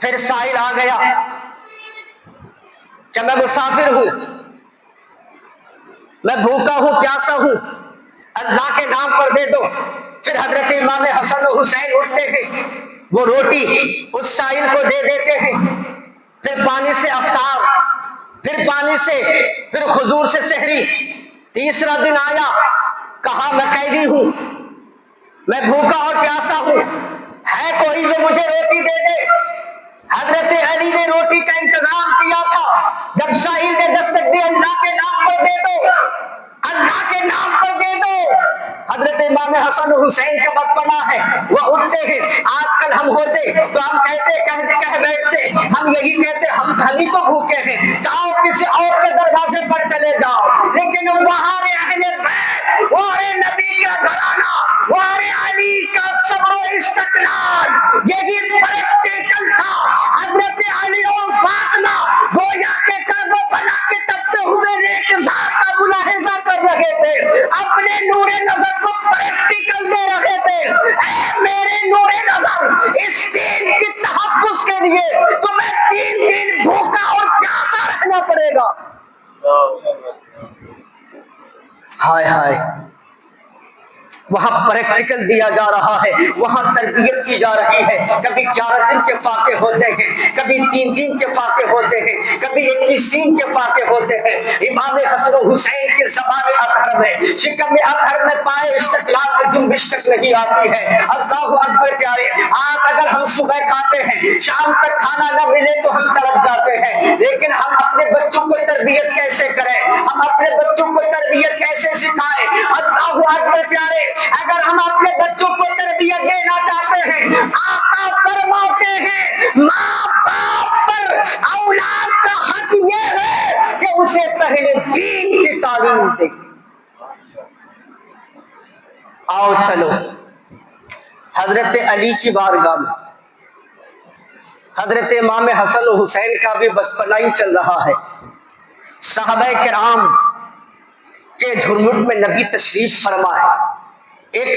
پھر سائل آ گیا کہ میں مسافر ہوں، میں بھوکا ہوں، پیاسا ہوں، اللہ کے نام پر دے دو۔ پھر حضرت امام حسن و حسین اٹھتے ہیں، وہ روٹی اس سائل کو دے دیتے ہیں، پھر پانی سے افطار، پھر پانی سے، پھر حضور سے سحری۔ تیسرا دن آیا، کہا میں قیدی ہوں، میں بھوکا اور پیاسا ہوں، ہے کوئی جو مجھے روٹی دے دے؟ حضرت علی نے روٹی کا انتظام کیا تھا، جب سائل نے دستک دی، اللہ کے نام پر دے دو، اللہ کے نام پر دے دو۔ حضرت امام حسن حسین کا بچپنا ہے، وہ اٹھتے ہیں۔ آج کل ہم ہوتے تو ہم کہہ بیٹھتے، ہم یہی کہتے ہم ہی کو بھوکے ہیں، جاؤ کسی اور کے دروازے پر چلے جاؤ، لیکن وہاں اہل بیت، وہاں نبی کا گھرانہ، وہاں علی کا صبر و استقلال، یہی پریکٹیکل تھا۔ حضرت علی اور فاطمہ گویا کے کربلا کے تپتے ہوئے ریگزار کا ملاحظہ کر رہے تھے، اپنے نور نظر ہائے ہائے، وہاں پریکٹیکل دیا جا رہا ہے، وہاں تربیت کی جا رہی ہے۔ کبھی 11 دن کے فاقے ہوتے ہیں، کبھی 3 دن کے فاقے ہوتے ہیں، کبھی 21 دن کے فاقے ہوتے ہیں۔ امام حسن و حسین کے زبان اطہر میں، شکم اطہر میں پائے استقلال میں جنبش تک نہیں آتی ہے۔ اللہ اکبر پیارے، آج اگر ہم صبح کھاتے ہیں، شام تک کھانا نہ ملے تو ہم تڑپ جاتے ہیں، لیکن ہم اپنے بچوں کو تربیت کیسے کریں، ہم اپنے بچوں کو تربیت کیسے سکھائیں؟ اللہ اکبر پیارے، اگر ہم اپنے بچوں کو تربیت دینا چاہتے ہیں، آقا فرماتے ہیں ماں باپ پر اولاد کا حق یہ ہے کہ اسے پہلے دین کی تعلیم دے۔ آؤ چلو حضرت علی کی بارگاہ میں، حضرت امام حسن و حسین کا بھی بچپنا ہی چل رہا ہے۔ صحابہ کرام کے جھرمٹ میں نبی تشریف فرمائے۔ ایک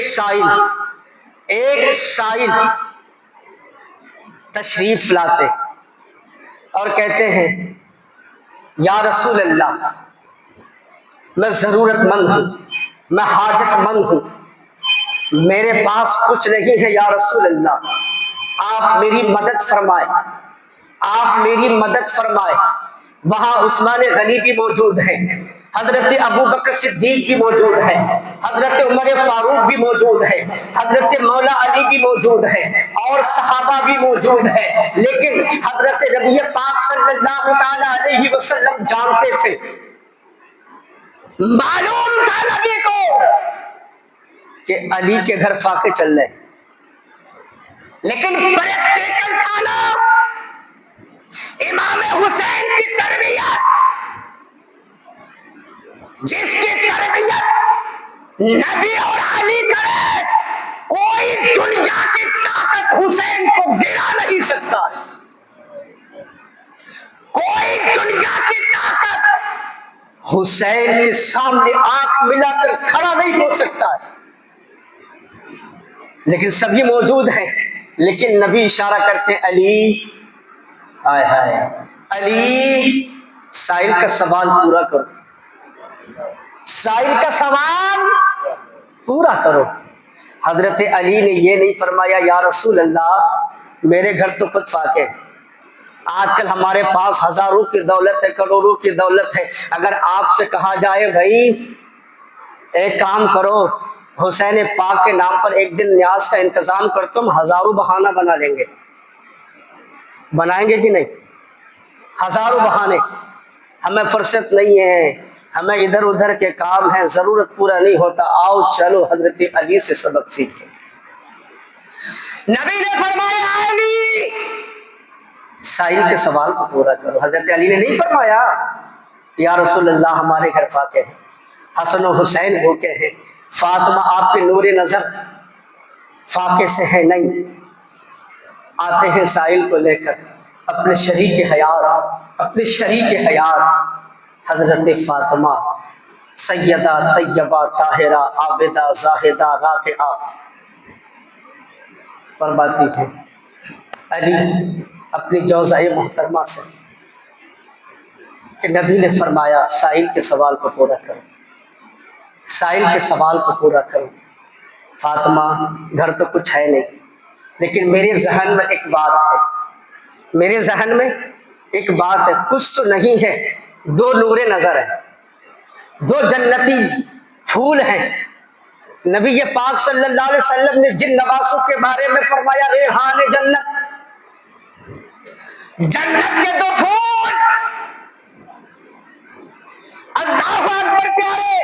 سائل تشریف لاتے اور کہتے ہیں یا رسول اللہ، میں ضرورت مند ہوں، میں حاجت مند ہوں، میرے پاس کچھ نہیں ہے، یا رسول اللہ آپ میری مدد فرمائے، آپ میری مدد فرمائے۔ وہاں عثمان غنی بھی موجود ہیں، حضرت ابو بکر صدیق بھی موجود ہے، حضرت عمر فاروق بھی موجود ہے، حضرت مولا علی بھی موجود ہے، اور صحابہ بھی موجود ہے۔ لیکن حضرت نبی پاک صلی اللہ تعالی علیہ وسلم جانتے تھے، معلوم تھا نبی کو کہ علی کے گھر فاقے چل رہے، لیکن پریکٹیکل تھا نا امام حسین کی تربیت، جس کی تربیت نبی اور علی کرے، کوئی دنیا کی طاقت حسین کو گرا نہیں سکتا، کوئی دنیا کی طاقت حسین کے سامنے آنکھ ملا کر کھڑا نہیں ہو سکتا۔ لیکن سبھی موجود ہیں، لیکن نبی اشارہ کرتے ہیں علی، ہائے ہائے علی، سائل کا سوال پورا کرو، سائل کا سوال پورا کرو۔ حضرت علی نے یہ نہیں فرمایا یا رسول اللہ میرے گھر تو خود فاقے ہیں، آج کل ہمارے پاس ہزاروں کی دولت ہے، کروڑوں کی دولت ہے، اگر آپ سے کہا جائے بھائی ایک کام کرو، حسین پاک کے نام پر ایک دن نیاز کا انتظام کر، تم ہزاروں بہانہ بنا لیں گے، بنائیں گے کہ نہیں؟ ہزاروں بہانے، ہمیں فرصت نہیں ہے، ہمیں ادھر ادھر کے کام ہیں، ضرورت پورا نہیں ہوتا، آؤ چلو حضرت علی سے سبق سیکھیں۔ نبی نے فرمایا علی سائل کے سوال کو پورا کرو۔ حضرت علی نے نہیں فرمایا یا رسول اللہ ہمارے گھر فاقے ہیں، حسن و حسین بھوکے ہیں، فاطمہ آپ کے نور نظر فاقے سے ہے، نہیں، آتے ہیں سائل کو لے کر اپنے شریک حیات حضرت فاطمہ سیدہ طیبہ طاہرہ عابدہ زاہدہ راکعہ فرماتی ہیں علی اپنی جوزہ محترمہ سے کہ نبی نے فرمایا سائل کے سوال کو پورا کرو، سائل کے سوال کو پورا کرو۔ فاطمہ گھر تو کچھ ہے نہیں، لیکن میرے ذہن میں ایک بات ہے، میرے ذہن میں ایک بات ہے، کچھ تو نہیں ہے، 2 نور نظر ہیں، 2 جنتی پھول ہیں۔ نبی پاک صلی اللہ علیہ وسلم نے جن نواسوں کے بارے میں فرمایا ریحان جنت، جنت کے 2 پھول، اللہ اکبر پیارے،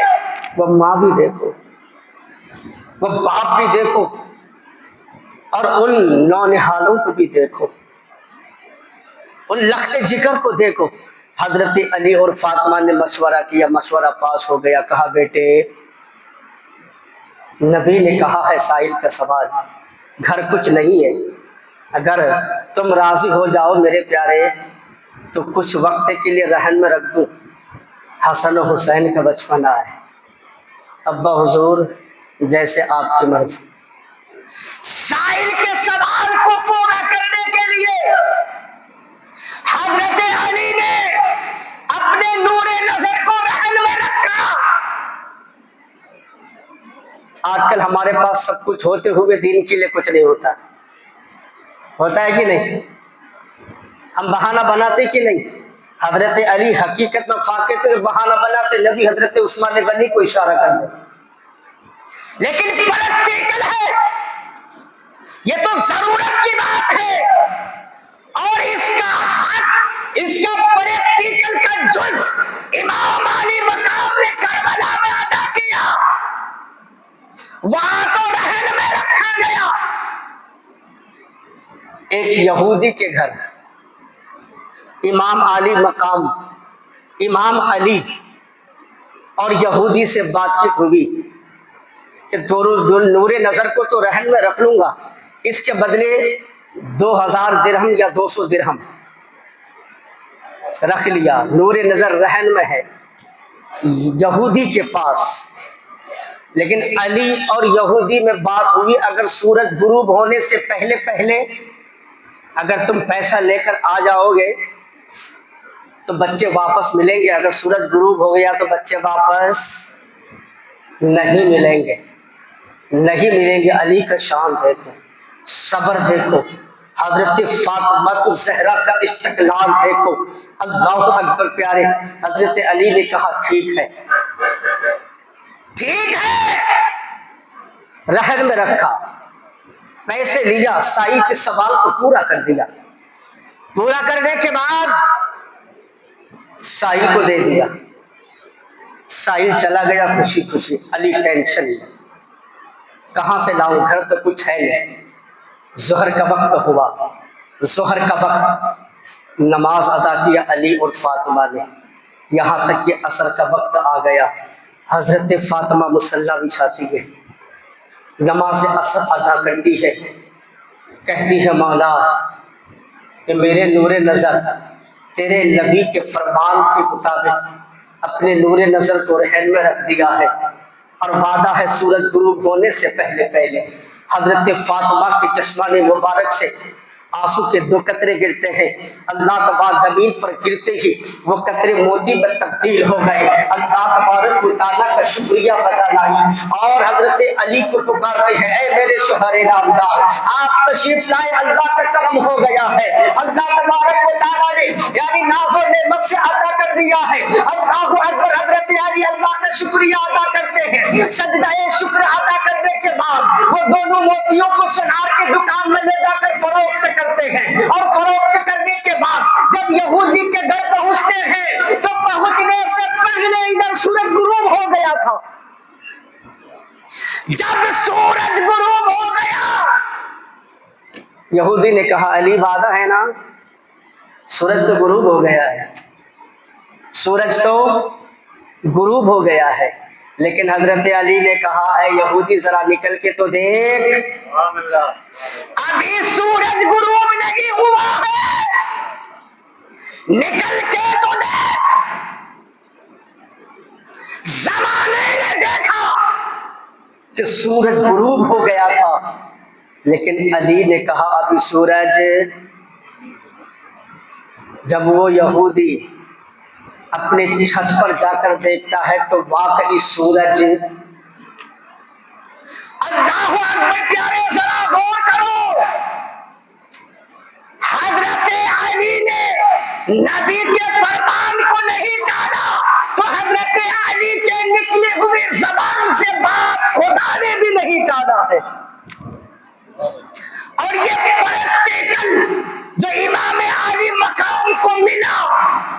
وہ ماں بھی دیکھو، وہ باپ بھی دیکھو، اور ان نونہالوں کو بھی دیکھو، ان لخت جگر کو دیکھو۔ حضرت علی اور فاطمہ نے مشورہ کیا، مشورہ پاس ہو گیا، کہا بیٹے نبی نے کہا ہے سائل کا سوال، گھر کچھ نہیں ہے، اگر تم راضی ہو جاؤ میرے پیارے تو کچھ وقت کے لیے رہن میں رکھ دوں، حسن و حسین کا بچپنا ہے، ابا حضور جیسے آپ کی مرضی۔ سائل کے سوال کو پورا کرنے کے لیے حضرت علی نے اپنے نور نظر کو رہن میں رکھا، آج کل ہمارے پاس سب کچھ ہوتے ہوئے دین کے لیے کچھ نہیں ہوتا، ہوتا ہے کہ نہیں؟ ہم بہانہ بناتے کہ نہیں؟ حضرت علی حقیقت میں فاقے تھے، بہانہ بناتے نبی حضرت عثمان غنی کو اشارہ کر دے، لیکن پریکٹیکل ہے، یہ تو ضرورت کی بات ہے، اور اس کا حق، اس کا پریکٹیکل کا جز امام علی مقام نے کربلا میں ادا کیا، وہاں تو رہن میں رکھا گیا۔ ایک یہودی کے گھر امام علی مقام، امام علی اور یہودی سے بات چیت ہوئی کہ نور نظر کو تو رہن میں رکھ لوں گا، اس کے بدلے 2000 درہم یا 200 درہم رکھ لیا۔ نور نظر رہن میں ہے یہودی کے پاس، لیکن علی اور یہودی میں بات ہوئی، اگر سورج غروب ہونے سے پہلے پہلے اگر تم پیسہ لے کر آ جاؤ گے تو بچے واپس ملیں گے، اگر سورج غروب ہو گیا تو بچے واپس نہیں ملیں گے، نہیں ملیں گے۔ علی کا شان دیکھو، صبر دیکھو، حضرت فاطمہ الزہرا کا استقلال دیکھو، اللہ اکبر پیارے۔ حضرت علی نے کہا ٹھیک ہے، ٹھیک ہے، رہن میں رکھا، پیسے لیا، سائی کے سوال کو پورا کر دیا، پورا کرنے کے بعد سائی کو دے دیا، سائی چلا گیا خوشی خوشی، علی ٹینشن میں، کہاں سے لاؤں، گھر تو کچھ ہے نہیں۔ ظہر کا وقت ہوا، ظہر کا وقت، نماز ادا کیا علی اور فاطمہ نے، یہاں تک کہ عصر کا وقت آ گیا، حضرت فاطمہ مصلی بچھاتی ہے، نماز عصر ادا کرتی ہے، کہتی ہے مولا کہ میرے نور نظر تیرے نبی کے فرمان کے مطابق اپنے نور نظر کو رہن میں رکھ دیا ہے، اور وعدہ ہے سورج غروب ہونے سے پہلے پہلے۔ حضرت فاطمہ کے چشمانے مبارک سے آنسو کے 2 قطرے گرتے ہیں، اللہ تبارک زمین پر گرتے ہی وہ قطرے موتی میں تبدیل ہو گئے، اللہ تبارک و تعالیٰ کا شکریہ ادا لائی، اور حضرت علی کو پکارتے ہیں اے میرے شوہر نامدار، آپ تشریف لائے، اللہ کا کرم ہو گیا ہے، اللہ تبارک و تعالیٰ نے یعنی ناز و نعمت سے عطا کر دیا ہے، اللہ اکبر۔ حضرت علی اللہ کا شکریہ ادا کرتے ہیں، سجدہ شکر ادا کرنے کے بعد وہ دونوں موتیوں کو سنار کے دکان میں لے جا کر فروخت کرتے ہیں، اور فروخت کرنے کے بعد جب یہودی کے گھر پہنچتے ہیں تو پہنچنے سے پہلے ادھر سورج غروب ہو گیا تھا۔ جب سورج غروب ہو گیا، یہودی نے کہا علی وعدہ ہے نا، سورج تو غروب ہو گیا ہے، سورج تو غروب ہو گیا ہے، لیکن حضرت علی نے کہا اے یہودی ذرا نکل کے تو دیکھ، ابھی سورج غروب نہیں ہوا ہے، نکل کے تو دیکھ۔ زمانے نے دیکھا کہ سورج غروب ہو گیا تھا، لیکن علی نے کہا ابھی سورج، جب وہ یہودی اپنے چھت پر جا کر دیکھتا ہے تو واقعی سورج، اللہ اکبر پیارے، ذرا غور کرو، حضرت علی نے نبی کے فرمان کو نہیں ٹالا تو حضرت علی کے نکلی ہوئی زبان سے بات خدا نے بھی نہیں ٹالا ہے، اور یہ پریکٹیکل جو امام علی مقام کو ملا،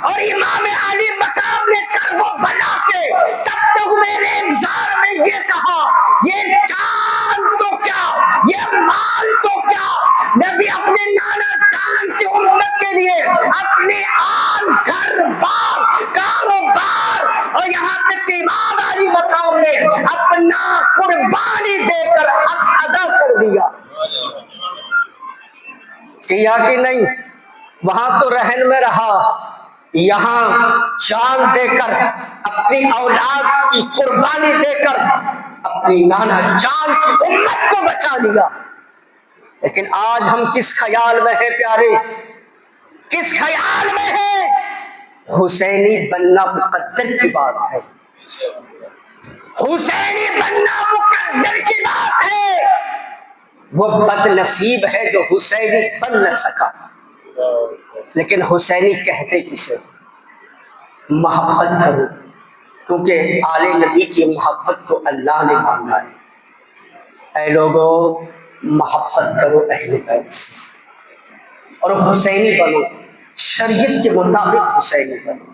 اور امام علی مقام نے کرب بنا کے تب تک میرے انذار میں یہ کہا یہ جان تو کیا، یہ مال تو کیا، نبی اپنے نانا جان کی امت کے لیے اپنے آن گھر بار کاروبار، اور یہاں تک کہ امام علی مقام نے اپنا قربانی دے کر حق ادا کر دیا، کیا کہ نہیں؟ وہاں تو رہن میں رہا، یہاں جان دے کر، اپنی اولاد کی قربانی دے کر اپنی نانا جان کی امت کو بچا لیا۔ لیکن آج ہم کس خیال میں ہیں پیارے، کس خیال میں ہیں؟ حسینی بننا مقدر کی بات ہے، حسینی بننا مقدر کی بات ہے، وہ بد نصیب ہے جو حسینی بن نہ سکا۔ لیکن حسینی کہتے کسے؟ محبت کرو، کیونکہ آل نبی کی محبت کو اللہ نے مانگا ہے۔ اے لوگو، محبت کرو اہل بیت سے اور حسینی بنو، شریعت کے مطابق حسینی بنو۔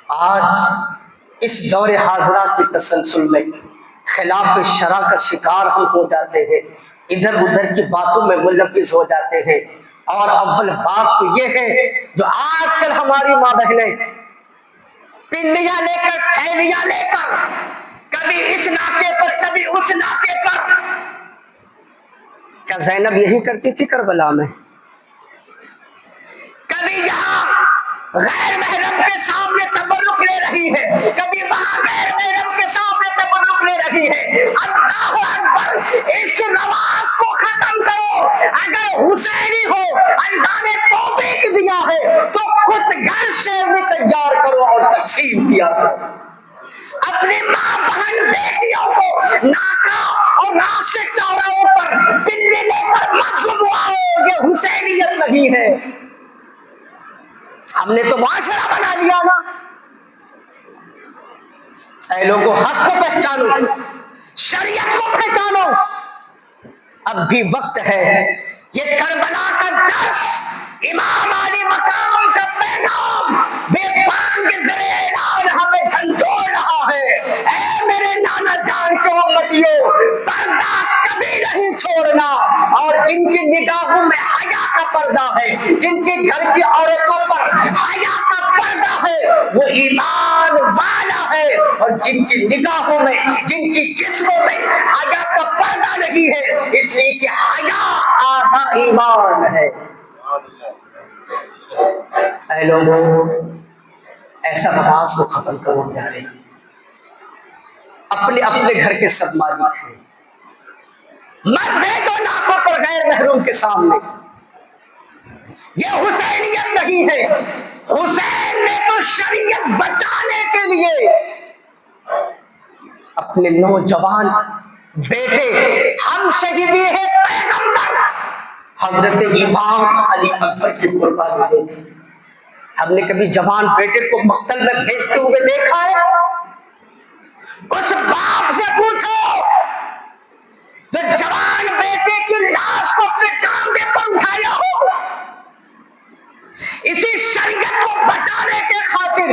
آج اس دور حاضرہ کی تسلسل میں خلاف شرع کا شکار ہم ہو جاتے ہیں، ادھر ادھر کی باتوں میں ملوث ہو جاتے ہیں۔ اور اول بات تو یہ ہے جو آج کل ہماری ماں بہنیں پنڈیاں لے کر تھیلیاں لے کر کبھی اس ناکے پر کبھی اس ناکے پر، کیا زینب یہی کرتی تھی کربلا میں؟ کبھی یہاں غیر محرم کے سامنے تبرک لے رہی ہے، کبھی وہاں غیر محرم کے سامنے تبرک لے رہی ہے۔ اللہ اکبر، اس رواج کو ختم کرو۔ اگر حسینی ہو، اللہ نے توفیق دیا ہے تو خود گھر سے بھی تیار کرو اور تقسیم کیا کرو۔ اپنی ماں بہن بیٹیوں کو ناکا اور راستے چوراہوں پر پنڈی لے کر مت گھمواؤ، یہ حسینیت نہیں ہے۔ ہم نے تو معاشرہ بنا لیا نا۔ اے لوگوں، حق کو پہچانو، شریعت کو پہچانو۔ اب بھی وقت ہے، یہ کربلا کا درس، امام علی مقام کا پیغام بے بانگ درے اعلان ہمیں جھنجھوڑ رہا ہے۔ اے میرے نانا جان کے امتیوں، پردہ کبھی نہیں چھوڑنا، اور جن کی نگاہوں میں حیا کا پردہ ہے، جن کے گھر کی عورتوں پر حیا کا پردہ ہے، وہ ایمان والا ہے، اور جن کی نگاہوں میں، جن کی جسموں میں حیا کا پردہ نہیں ہے، اس لیے کہ حیا آدھا ایمان ہے۔ اے لوگوں، ایسا رواج کو ختم کرو پیارے، اپنے اپنے گھر کے سب مالک ہیں، مت بھیجو ناکوں پر غیر محروم کے سامنے۔ یہ حسینیت نہیں ہے۔ حسین نے تو شریعت بچانے کے لیے اپنے نوجوان بیٹے، ہم سے ہی بھی ہے پیغمبر حضرت امام علی اکبر کی قربانی دے دی۔ ہم نے کبھی جوان بیٹے کو مقتل میں بھیجتے ہوئے دیکھا ہے؟ اس باپ سے پوچھو جو جوان بیٹے کی لاش کو اپنے کاندھے پر اٹھایا ہو۔ اسی شریعت کو بچانے کے خاطر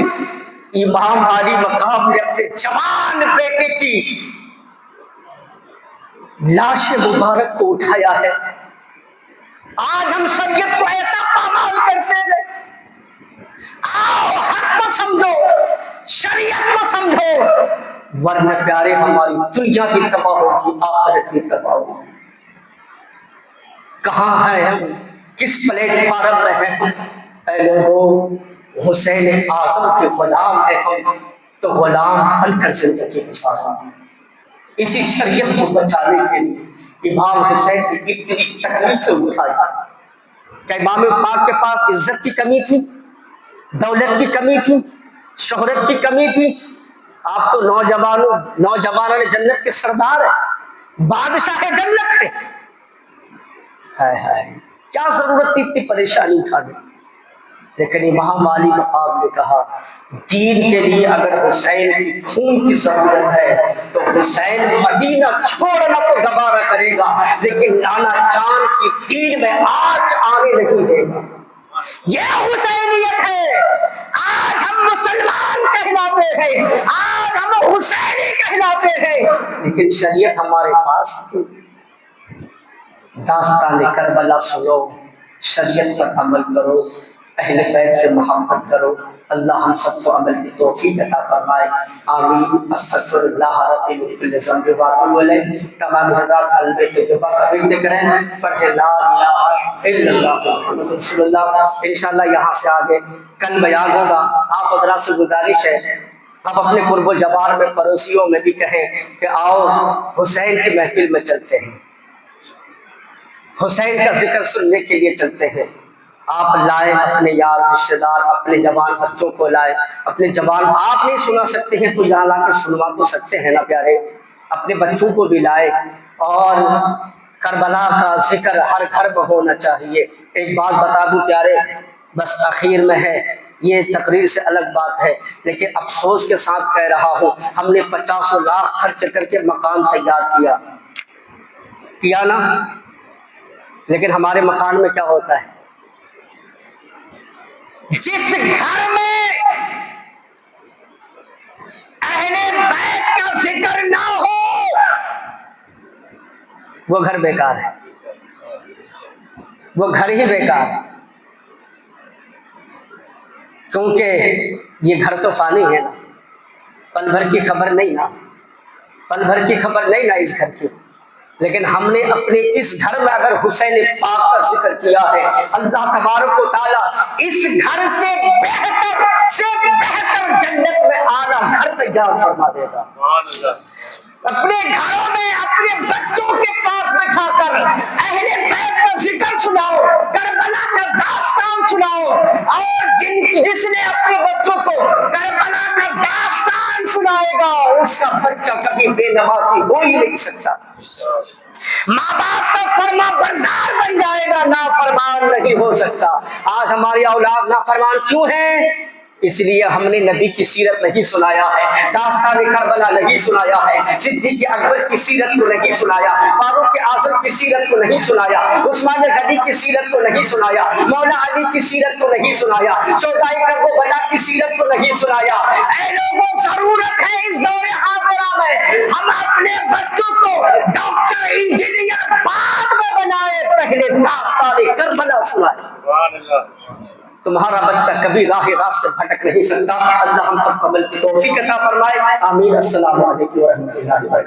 امام علی مقام نے اپنے جوان بیٹے کی لاش مبارک کو اٹھایا ہے۔ آج ہم شریعت کو ایسا پامال کرتے ہیں۔ آؤ حق کو سمجھو، شریعت کو سمجھو، ورنہ پیارے ہماری دنیا بھی تباہ ہوگی، آخرت بھی تباہ ہوگی۔ کہاں ہے ہم؟ کس پلیٹ فارم میں ہیں؟ اے لوگوں، حسین اعظم کے غلام ہیں ہم، تو غلام بن کر زندگی گزارا۔ اسی شریعت کو بچانے کے لیے امام حسین کی اتنی تکلیفیں اٹھائی۔ کیا امام پاک کے پاس عزت کی کمی تھی؟ دولت کی کمی تھی؟ شہرت کی کمی تھی؟ آپ تو نوجوانوں جنت کے سردار ہیں، بادشاہ جنت ہیں۔ کیا ضرورت تھی اتنی پریشانی اٹھانے؟ لیکن امام علی مقام نے کہا دین کے لیے اگر حسین کی خون کی ضرورت ہے تو حسین مدینہ چھوڑنا تو گوارا کرے گا، لیکن نانا جان کی دین میں آج آنے نہیں دے گا۔ یہ حسینیت ہے۔ آج ہم مسلمان کہلاتے ہیں، آج ہم حسینی کہلاتے ہیں، لیکن شریعت ہمارے پاس تھی۔ داستان کربلا سنو، شریعت پر عمل کرو، اہل بیت سے محبت کرو۔ اللہ ہم سب کو عمل کی توفیق عطا فرمائے، آمین۔ استغفر اللہ ربی من کل ذنب واتوب الیہ۔ تمام حضرات قلب تجربہ کا ذکر کریں، پڑھے لا الہ الا اللہ محمد رسول اللہ۔ انشاءاللہ یہاں سے آگے کل بیان ہوگا۔ آپ حضرات سے گزارش ہے آپ اپنے قرب و جبار میں پڑوسیوں میں بھی کہیں کہ آؤ حسین کی محفل میں چلتے ہیں، حسین کا ذکر سننے کے لیے چلتے ہیں۔ آپ لائے اپنے یار رشتے دار، اپنے جوان بچوں کو لائے، اپنے جوان آپ نہیں سنا سکتے ہیں تو یہاں لا کے سنوا تو سکتے ہیں نا پیارے، اپنے بچوں کو بھی لائے، اور کربلا کا ذکر ہر گھر میں ہونا چاہیے۔ ایک بات بتا دوں پیارے، بس اخیر میں ہے، یہ تقریر سے الگ بات ہے، لیکن افسوس کے ساتھ کہہ رہا ہوں، ہم نے 50 لاکھ خرچ کر کے مکان تیار کیا نا، لیکن ہمارے مکان میں کیا ہوتا ہے؟ جس گھر میں اہل بیت کا ذکر نہ ہو وہ گھر بیکار ہے، وہ گھر ہی بیکار ہے، کیونکہ یہ گھر تو فانی ہے نا، پل بھر کی خبر نہیں نا، پل بھر کی خبر نہیں نا اس گھر کی۔ لیکن ہم نے اپنے اس گھر میں اگر حسین پاک کا ذکر کیا ہے، اللہ تبارک و تعالی اس گھر سے بہتر جنت میں اعلیٰ گھر تیار فرما دے گا۔ اپنے گھروں میں اپنے بچوں کے پاس بٹھا کر اہل بیت کا ذکر سناؤ، کربلا کا داستان سناؤ، اور جس نے اپنے بچوں کو کربلا کا داستان سنائے گا اس کا بچہ کبھی بے نمازی ہو ہی نہیں سکتا، ماں باپ کا فرما بردار بن جائے گا، نافرمان نہیں ہو سکتا۔ آج ہماری اولاد نافرمان کیوں ہے؟ اس لیے ہم نے نبی کی سیرت نہیں سنایا ہے، داستان کربلا نہیں سنایا ہے، صدیق اکبر کی سیرت کو نہیں سنایا، فاروق اعظم کی سیرت کو نہیں سنایا، عثمان غنی کی سیرت کو نہیں سنایا، مولا علی کی سیرت کو نہیں سنایا، شہدائے کربلا کی سیرت کو نہیں سنایا۔ اے لوگوں، ضرورت ہے اس دور حاضرہ میں ہم اپنے بچوں کو ڈاکٹر انجینئر بعد میں بنائے، پہلے داستان کربلا سنائے۔ تمہارا بچہ کبھی راہ راست بھٹک نہیں سکتا۔ اللہ ہم سب کو عمل کی توفیق عطا فرمائے، آمین۔ السلام علیکم ورحمۃ اللہ وبرکاتہ۔